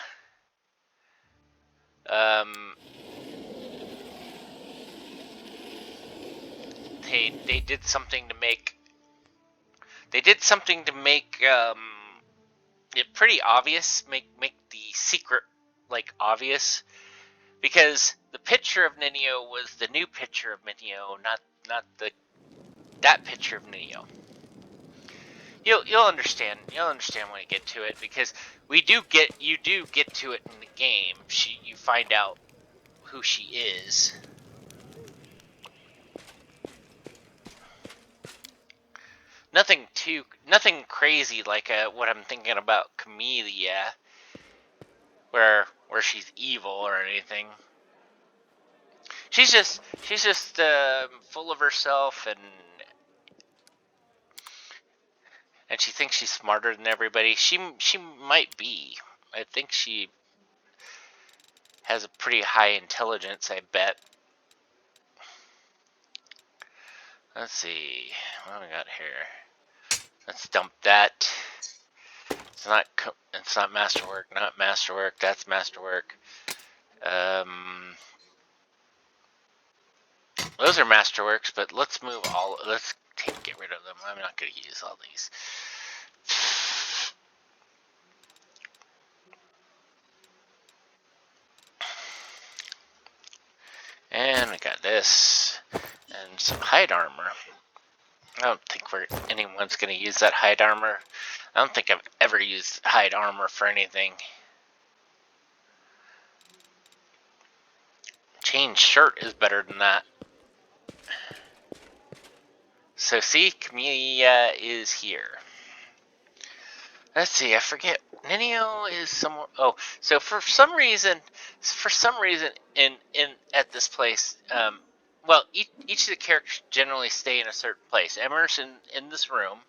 A: They did something to make. They did something to make it pretty obvious. Make the secret like obvious. Because the picture of Ninio was the new picture of Ninio, not that picture of Ninio. You'll understand. You'll understand when you get to it, because you do get to it in the game. You find out who she is. Nothing crazy like what I'm thinking about Camellia, where she's evil or anything. She's just full of herself, and she thinks she's smarter than everybody. She might be. I think she has a pretty high intelligence, I bet. Let's see. What do we got here? Let's dump that. It's not masterwork. Not masterwork. That's masterwork. Those are masterworks, but let's move all. Let's get rid of them. I'm not going to use all these. And we got this and some hide armor. I don't think anyone's going to use that hide armor. I don't think I've ever used hide armor for anything. Chain shirt is better than that. So see, Camellia is here. Let's see, I forget. Ninio is somewhere. Oh, so for some reason, in at this place, each of the characters generally stay in a certain place. Emmer's in this room,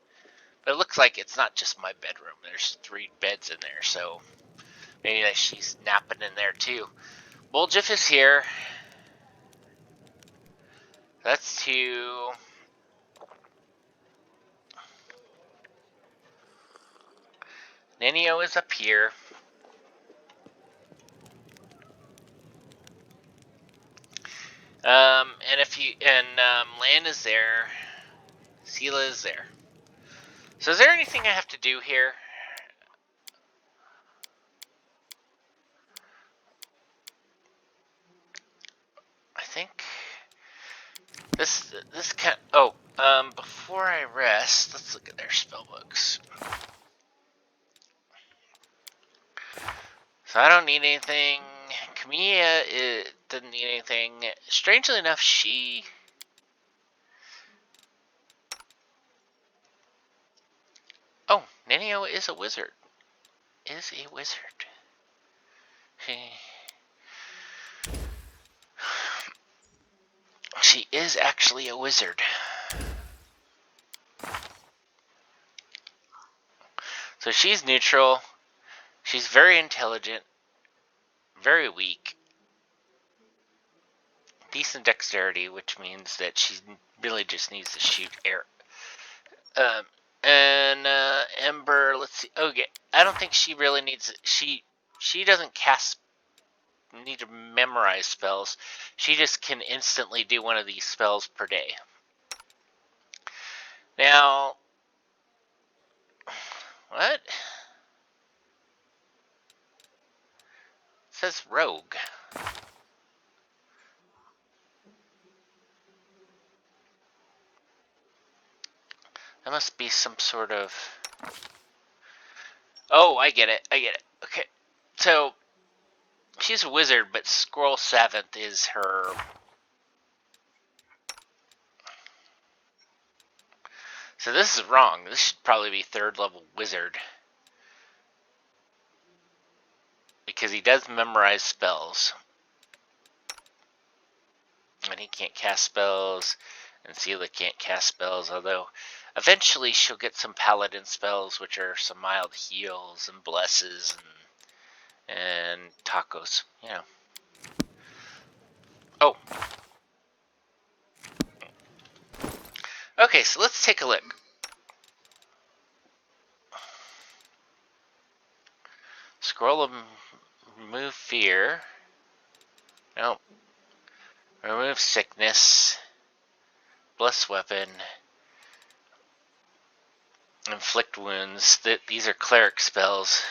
A: but it looks like it's not just my bedroom. There's 3 beds in there, so maybe she's napping in there too. Bulgif is here. That's 2. Ninio is up here. Lan is there. Sela is there. So is there anything I have to do here? I think this kind. Before I rest, let's look at their spellbooks. So I don't need anything. Camilla doesn't need anything. Strangely enough, she. Oh, Ninio is a wizard. She is actually a wizard. So she's neutral. She's very intelligent. Very weak. Decent dexterity, which means that she really just needs to shoot air. Ember, let's see. Okay, I don't think she really needs. She doesn't need to memorize spells. She just can instantly do one of these spells per day. Now, what? It says rogue. That must be some sort of. Oh, I get it. Okay, so she's a wizard, but Scroll 7th is her. So this is wrong. This should probably be 3rd level wizard. Because he does memorize spells. And he can't cast spells. And Sela can't cast spells, although eventually she'll get some paladin spells, which are some mild heals and blesses and tacos, Oh. Okay, so let's take a look. Scroll of remove fear. Nope. Remove sickness. Bless weapon. Inflict wounds. These are cleric spells.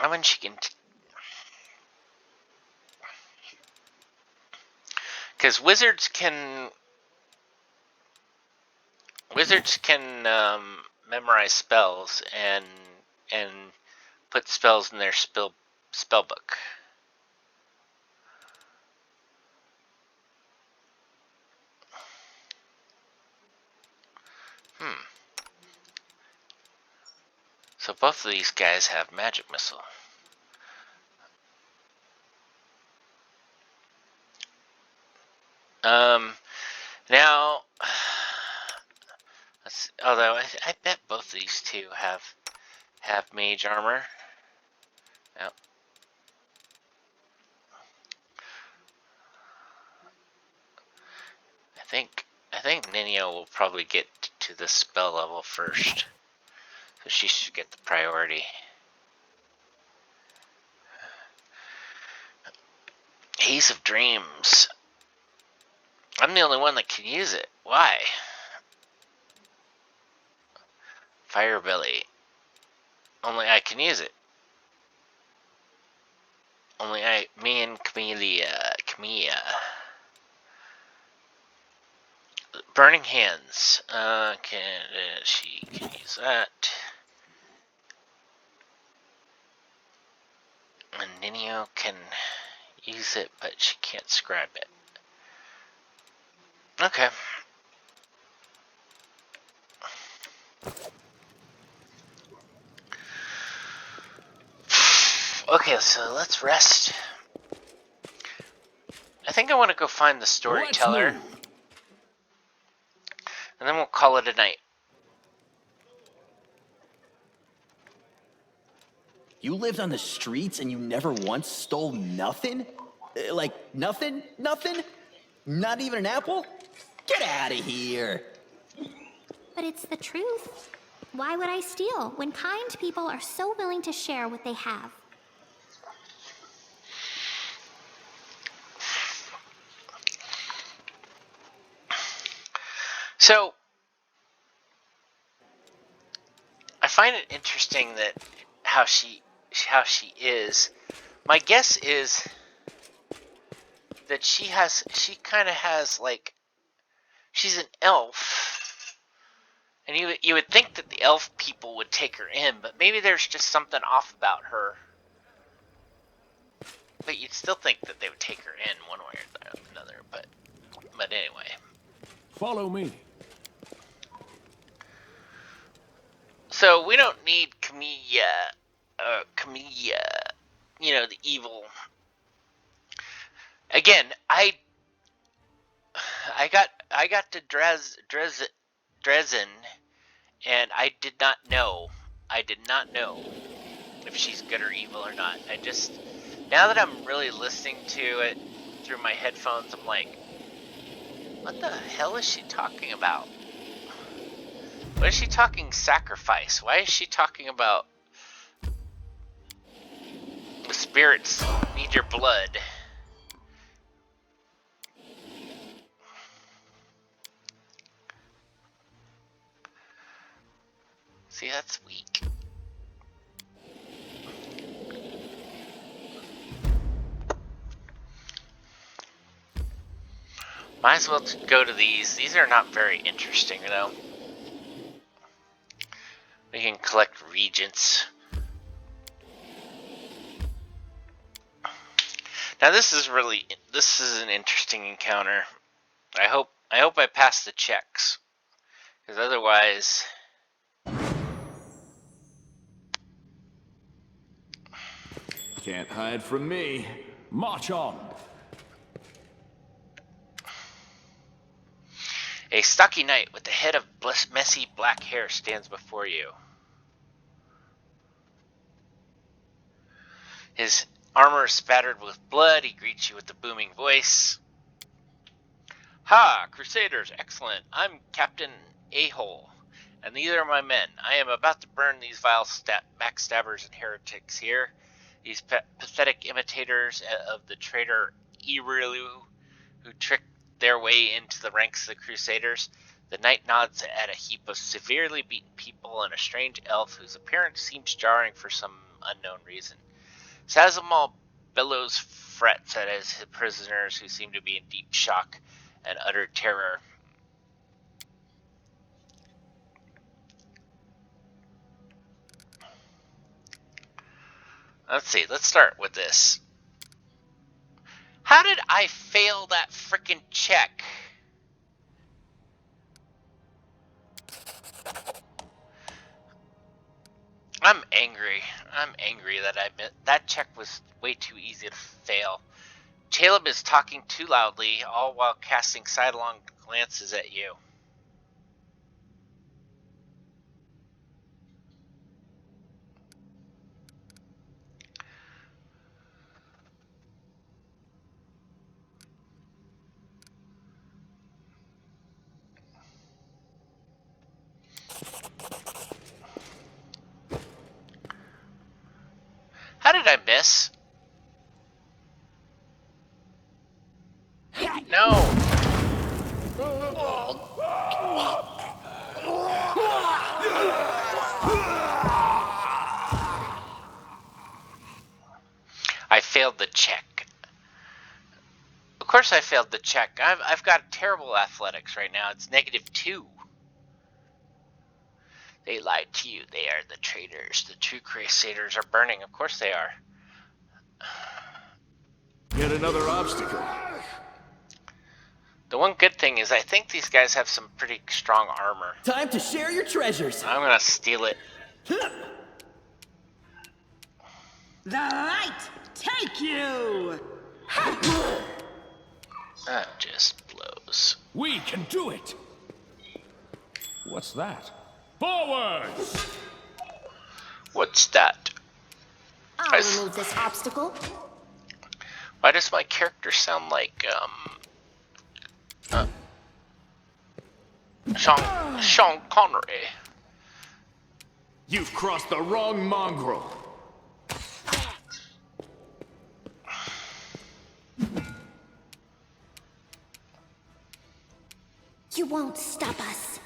A: I mean, she can. Because wizards can memorize spells and put spells in their spell book. So both of these guys have magic missile. Now, although I bet both of these two have mage armor. Yep. I think Ninio will probably get to the spell level first, so she should get the priority. Haze of Dreams. I'm the only one that can use it. Why? Firebelly. Only I can use it. Only me and Camilla. Burning Hands. She can use that. And Ninio can use it, but she can't scribe it. Okay. Okay, so let's rest. I think I want to go find the storyteller. And then we'll call it a night.
H: You lived on the streets and you never once stole nothing? Like, nothing? Nothing? Not even an apple? Get out of here!
G: But it's the truth. Why would I steal when kind people are so willing to share what they have?
A: So, I find it interesting that how she is. My guess is that she kind of has like, she's an elf, and you would think that the elf people would take her in, but maybe there's just something off about her. But you'd still think that they would take her in one way or another. But anyway.
K: Follow me.
A: So we don't need Camilla, you know, the evil. Again, I got to Dresden, and I did not know if she's good or evil or not. I just, now that I'm really listening to it through my headphones, I'm like, what the hell is she talking about? What is she talking sacrifice? Why is she talking about the spirits need your blood? See, that's weak. Might as well go to these. These are not very interesting, though. We can collect regents. Now this is an interesting encounter. I hope I pass the checks, because otherwise,
K: Can't hide from me. March on.
A: a stocky knight with a head of messy black hair stands before you. His armor is spattered with blood. He greets you with a booming voice. Ha, Crusaders, excellent. I'm Captain A-Hole, and these are my men. I am about to burn these vile backstabbers and heretics here. These pathetic imitators of the traitor Irilu, who tricked their way into the ranks of the Crusaders. The knight nods at a heap of severely beaten people and a strange elf whose appearance seems jarring for some unknown reason. Sazamal bellows frets at his prisoners who seem to be in deep shock and utter terror. Let's see, let's start with this. How did I fail that frickin' check? I'm angry. I'm angry that that check was way too easy to fail. Caleb is talking too loudly, all while casting sidelong glances at you. How did I miss? No. I failed the check. Of course I failed the check. I've got terrible athletics right now. It's -2. They lied to you. They are the traitors. The true Crusaders are burning. Of course they are.
K: Yet another obstacle.
A: The one good thing is I think these guys have some pretty strong armor.
H: Time to share your treasures.
A: I'm gonna steal it.
L: The light take you!
A: That just blows.
K: We can do it! What's that? Forward!
A: What's that?
E: I'll remove this obstacle.
A: Why does my character sound like, Sean Connery?
K: You've crossed the wrong mongrel.
E: You won't stop us.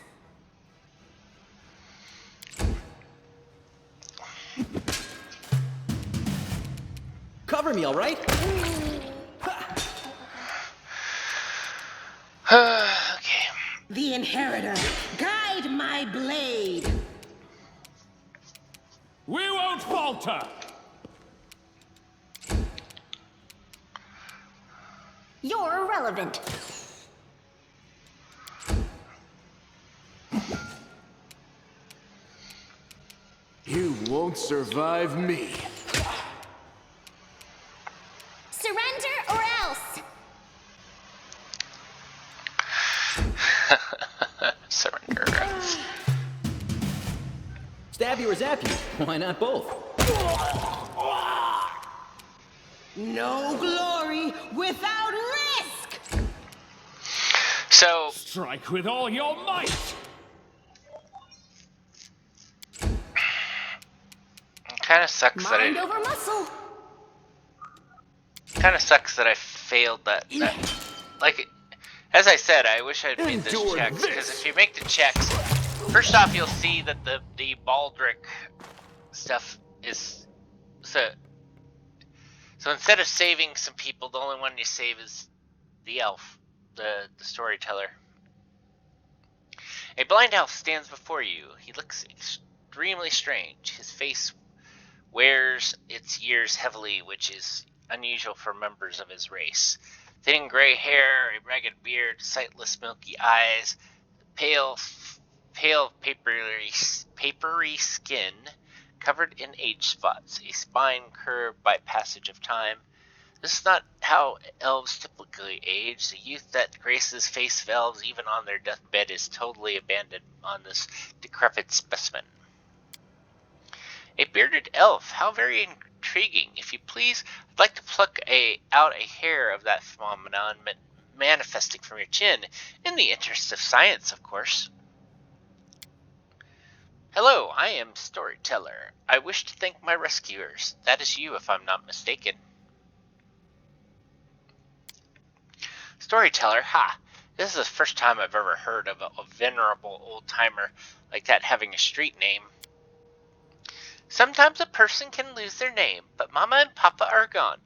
H: Cover me, all right?
A: Okay.
L: The Inheritor, guide my blade.
K: We won't falter!
E: You're irrelevant.
K: You won't survive me.
G: Surrender or else!
A: Surrender.
H: Stab you or zap you. Why not both?
L: No glory without risk!
A: So,
K: Strike with all your might!
A: kind of sucks
E: Mind
A: that
E: over muscle.
A: kind of sucks that I failed that. Like, as I said, I wish I'd made this
K: Endure
A: checks, because
K: this.
A: if you make the checks, first off, you'll see that the Baldric stuff is so instead of saving some people, the only one you save is the elf, the storyteller. A blind elf stands before you. He looks extremely strange. His face wears its years heavily, which is unusual for members of his race. Thin gray hair, a ragged beard, sightless milky eyes, pale papery skin, covered in age spots, a spine curved by passage of time. This is not how elves typically age. The youth that graces face of elves, even on their deathbed, is totally abandoned on this decrepit specimen. A bearded elf. How very intriguing. If you please, I'd like to pluck out a hair of that phenomenon manifesting from your chin, in the interest of science, of course. Hello, I am Storyteller. I wish to thank my rescuers. That is you, if I'm not mistaken. Storyteller, ha! This is the first time I've ever heard of a venerable old-timer like that having a street name. Sometimes a person can lose their name, but Mama and Papa are gone.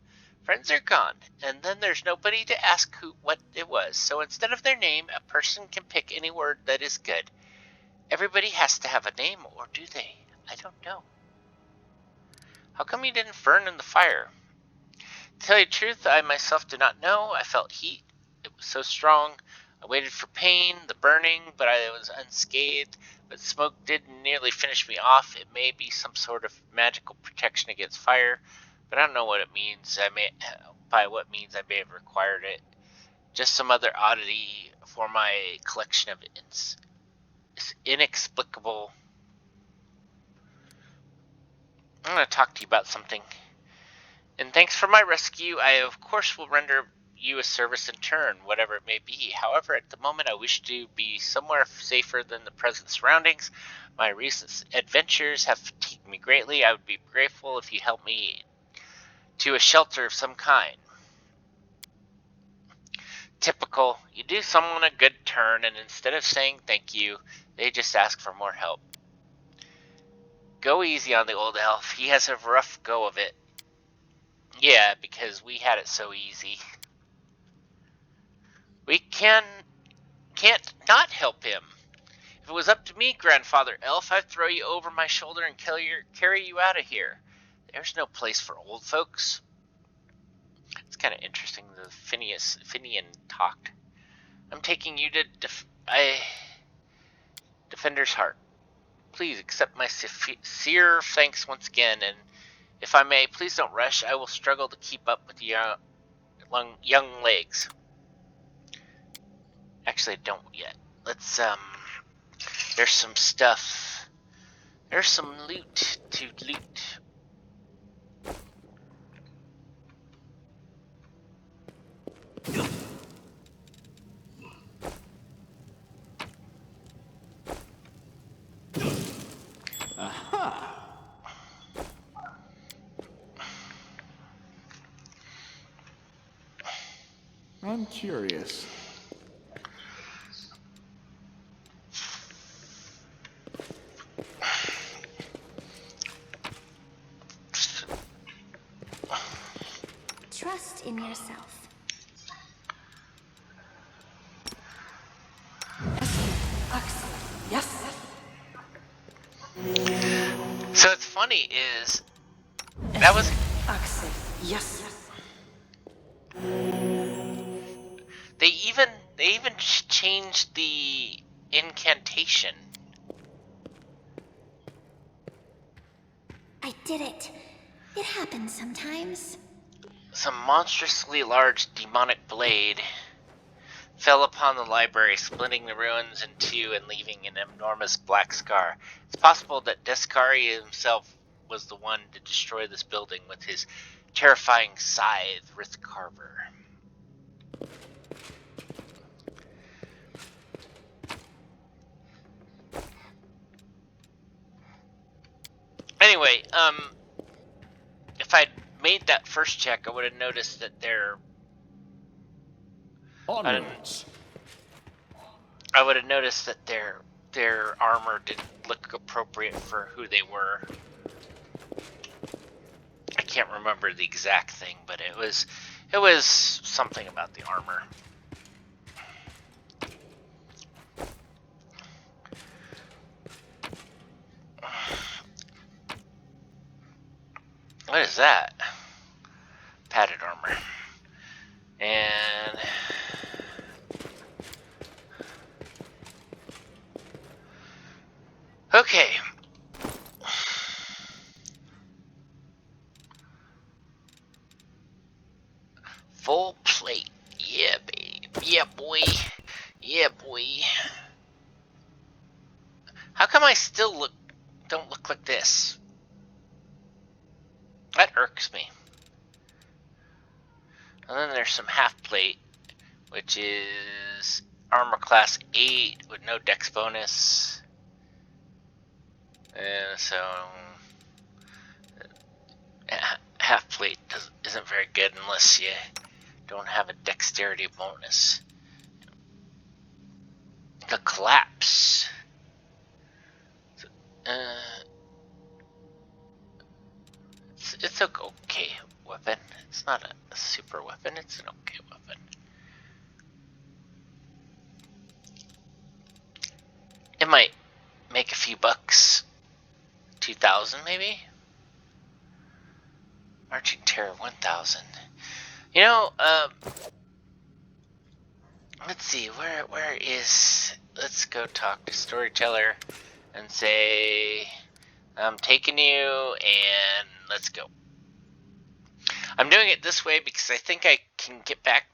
A: Friends are gone, and then there's nobody to ask what it was. So instead of their name, a person can pick any word that is good. Everybody has to have a name, or do they? I don't know. How come you didn't burn in the fire? To tell you the truth, I myself do not know. I felt heat. It was so strong. I waited for pain, the burning, but I was unscathed. But smoke did nearly finish me off. It may be some sort of magical protection against fire, but I don't know what it means. By what means I may have required it. Just some other oddity for my collection of inexplicable. I'm going to talk to you about something. And thanks for my rescue. I, of course, will render you a service in turn, whatever it may be. However, at the moment, I wish to be somewhere safer than the present surroundings. My recent adventures have fatigued me greatly. I would be grateful if you help me to a shelter of some kind. Typical. You do someone a good turn, and instead of saying thank you, they just ask for more help. Go easy on the old elf. He has a rough go of it. Yeah, because we had it so easy. We can't not help him. If it was up to me, Grandfather Elf, I'd throw you over my shoulder and carry you out of here. There's no place for old folks. It's kind of interesting, the Finian talked. I'm taking you to Defender's Heart. Please accept my sincere thanks once again, and if I may, please don't rush. I will struggle to keep up with young legs. Actually, I don't yet. Let's, there's some stuff. There's some loot to loot.
K: Aha! I'm curious.
G: Trust in yourself.
L: Yes.
A: So what's funny is that was
L: Yes.
A: they even changed the incantation.
G: I did it. It happens sometimes.
A: Some monstrously large demonic blade fell upon the library, splitting the ruins in two and leaving an enormous black scar. It's possible that Descari himself was the one to destroy this building with his terrifying scythe, Writh Carver. Anyway, if I'd made that first check, I would have noticed that
K: Onwards.
A: I would have noticed that their armor didn't look appropriate for who they were. I can't remember the exact thing, but it was something about the armor. What is that? Padded armor. And okay. Full plate. Yeah, babe. Yeah, boy. Yeah, boy. How come I still don't look like this? That irks me. And then there's some half plate, which is armor class 8 with no dex bonus. And so half plate isn't very good unless you don't have a dexterity bonus. The collapse. It's an okay weapon. It's not a super weapon. It's an okay weapon. It might make a few bucks. 2,000 maybe? Marching Terror 1,000. You know, let's see, where is... Let's go talk to Storyteller and say, I'm taking you, and let's go. I'm doing it this way because I think I can get back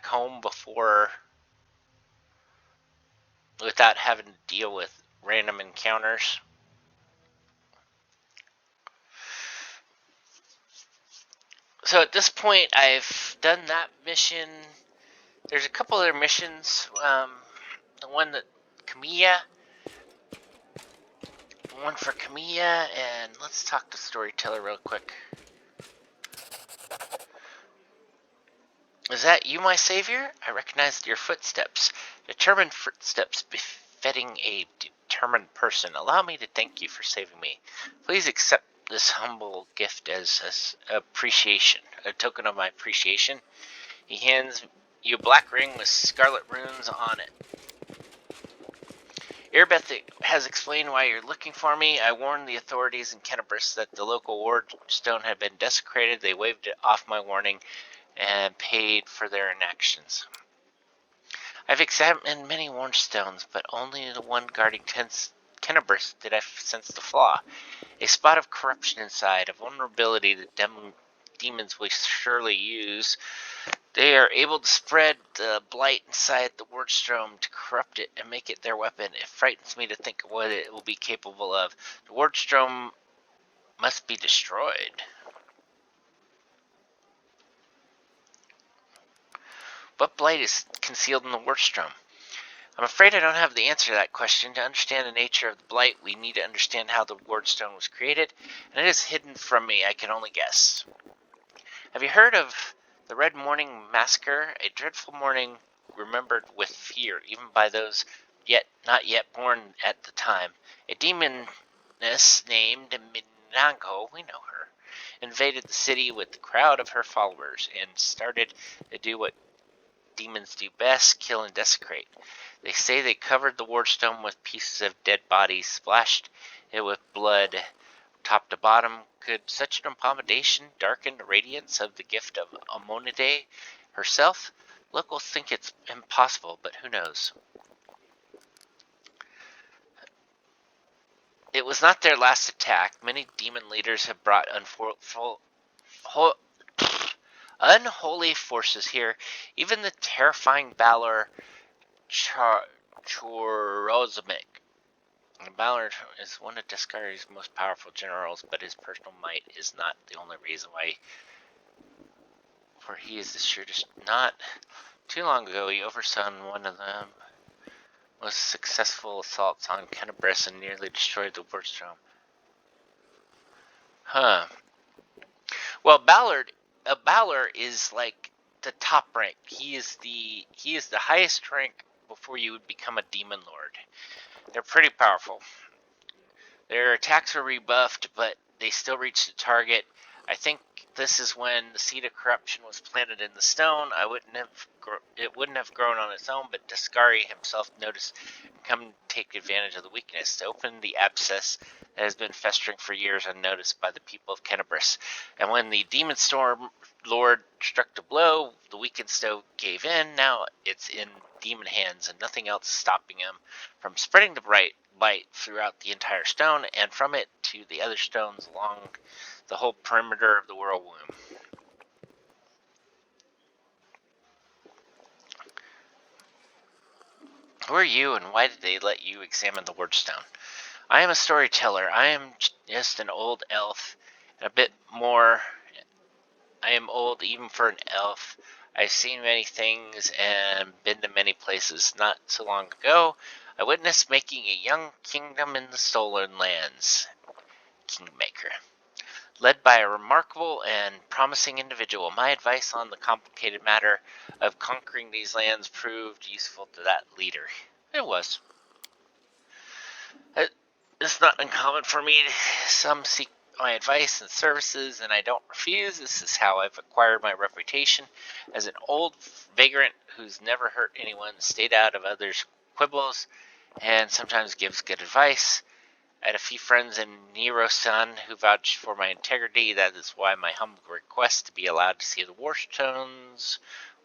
A: home before, without having to deal with random encounters. So at this point, I've done that mission. There's a couple other missions. The one for Camilla, and let's talk to Storyteller real quick. Is that you, my savior? I recognized your footsteps. Determined footsteps befitting a determined person. Allow me to thank you for saving me. Please accept this humble gift as appreciation, a token of my appreciation. He hands you a black ring with scarlet runes on it. Irbeth has explained why you're looking for me. I warned the authorities in Kennebrus that the local ward stone had been desecrated. They waved it off my warning and paid for their inactions. I've examined many warned stones, but only the one guarding Kennebrus did I sense the flaw. A spot of corruption inside, a vulnerability that demons will surely use. They are able to spread the blight inside the Wardstone to corrupt it and make it their weapon. It frightens me to think of what it will be capable of. The Wardstone must be destroyed. What blight is concealed in the Wardstone? I'm afraid I don't have the answer to that question. To understand the nature of the blight, we need to understand how the Wardstone was created, and it is hidden from me. I can only guess. Have you heard of the Red Morning Massacre? A dreadful morning remembered with fear, even by those not yet born at the time. A demoness named Minango, we know her, invaded the city with a crowd of her followers and started to do what demons do best, kill and desecrate. They say they covered the Wardstone with pieces of dead bodies, splashed it with blood top to bottom. Could such an abomination darken the radiance of the gift of Amonide herself? Locals think it's impossible, but who knows? It was not their last attack. Many demon leaders have brought unholy forces here. Even the terrifying Balor Chorozmic. Ballard is one of Descari's most powerful generals, but his personal might is not the only reason why. For he is the shrewdest. Not too long ago, he oversaw one of the most successful assaults on Kennebrus and nearly destroyed the Wardstone. Huh. Well, Ballard is like the top rank. He is the highest rank before you would become a demon lord. They're pretty powerful. Their attacks were rebuffed, but they still reached the target. I think this is when the seed of corruption was planted in the stone. It wouldn't have grown on its own, but Descari himself noticed and come take advantage of the weakness to open the abscess that has been festering for years unnoticed by the people of Kennebrus. And when the demon storm lord struck the blow, the weakened stone gave in. Now it's in demon hands, and nothing else is stopping him from spreading the bright light throughout the entire stone, and from it to the other stones along the whole perimeter of the whirlwind. Who are you, and why did they let you examine the Wardstone? I am a storyteller. I am just an old elf. And a bit more. I am old even for an elf. I've seen many things and been to many places. Not so long ago, I witnessed making a young kingdom in the Stolen Lands. Kingmaker. Led by a remarkable and promising individual, my advice on the complicated matter of conquering these lands proved useful to that leader. It was. It's not uncommon for me. Some seek my advice and services, and I don't refuse. This is how I've acquired my reputation as an old vagrant who's never hurt anyone, stayed out of others' quibbles, and sometimes gives good advice. I had a few friends in Nero-san who vouched for my integrity. That is why my humble request to be allowed to see the Warstones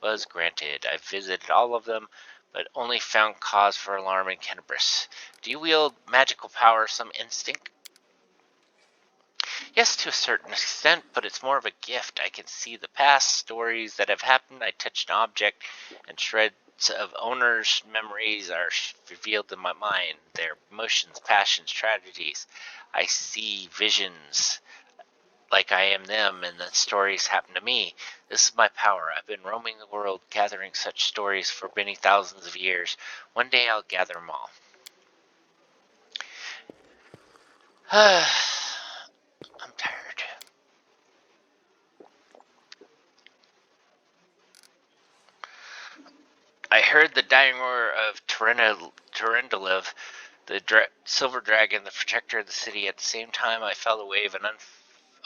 A: was granted. I visited all of them, but only found cause for alarm in Kenabris. Do you wield magical power, some instinct? Yes, to a certain extent, but it's more of a gift. I can see the past, stories that have happened. I touch an object, and shreds of owners' memories are revealed in my mind. Their emotions, passions, tragedies. I see visions like I am them, and the stories happen to me. This is my power. I've been roaming the world, gathering such stories for many thousands of years. One day I'll gather them all. I'm tired. I heard the dying roar of Terendeliv, the silver dragon, the protector of the city. At the same time, I felt a wave of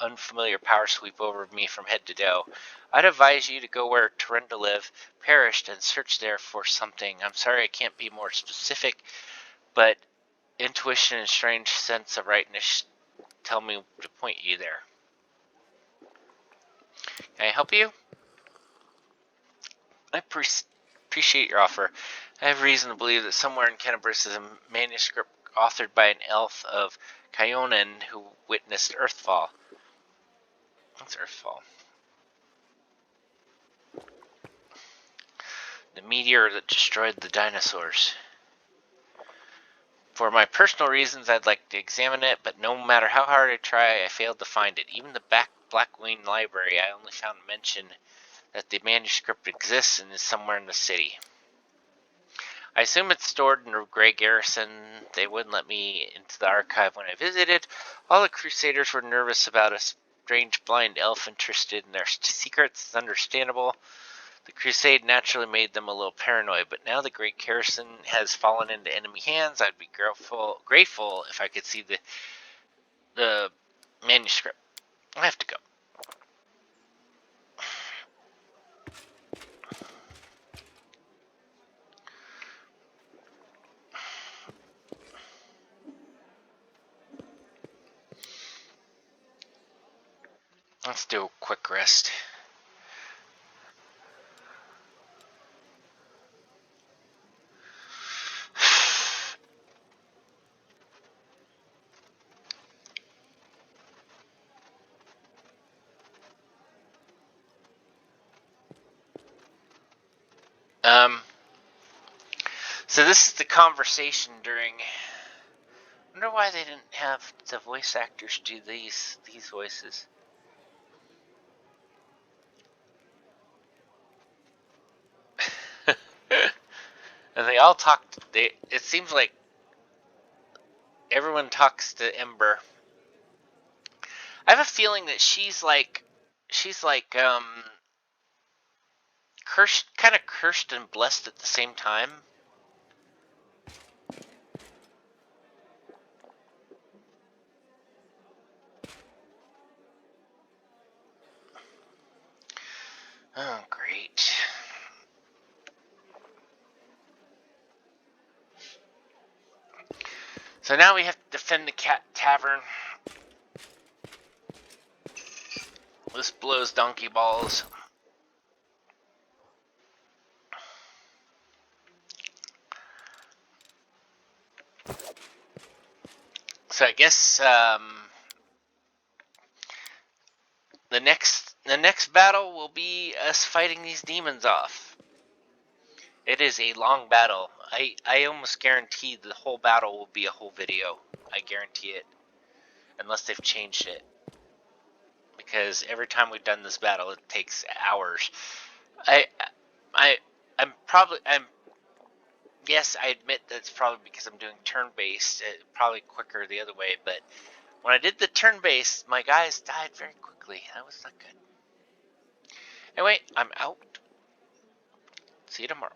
A: unfamiliar power sweep over me from head to toe. I'd advise you to go where Terendeliv perished and search there for something. I'm sorry I can't be more specific, but intuition and strange sense of rightness tell me to point you there. Can I help you? I appreciate your offer. I have reason to believe that somewhere in Kenabris is a manuscript authored by an elf of Kyonen who witnessed Earthfall. What's Earthfall? The meteor that destroyed the dinosaurs. For my personal reasons, I'd like to examine it, but no matter how hard I try, I failed to find it. Even the Blackwing Library, I only found mention that the manuscript exists and is somewhere in the city. I assume it's stored in a Grey Garrison. They wouldn't let me into the archive when I visited. All the Crusaders were nervous about a strange blind elf interested in their secrets. It's understandable. The Crusade naturally made them a little paranoid, but now the Great Garrison has fallen into enemy hands. I'd be grateful if I could see the manuscript. I have to go. Let's do a quick rest. So this is the conversation during. I wonder why they didn't have the voice actors do these voices. And they all talk. It seems like everyone talks to Ember. I have a feeling that she's like cursed, kind of cursed and blessed at the same time. Oh, great. So now we have to defend the cat tavern. This blows donkey balls. So I guess the next battle will be us fighting these demons off. It is a long battle. I almost guarantee the whole battle will be a whole video. I guarantee it. Unless they've changed it. Because every time we've done this battle, it takes hours. I, I'm yes, I admit that's probably because I'm doing turn-based, probably quicker the other way, but when I did the turn-based, my guys died very quickly. That was not good. Anyway, I'm out. See you tomorrow.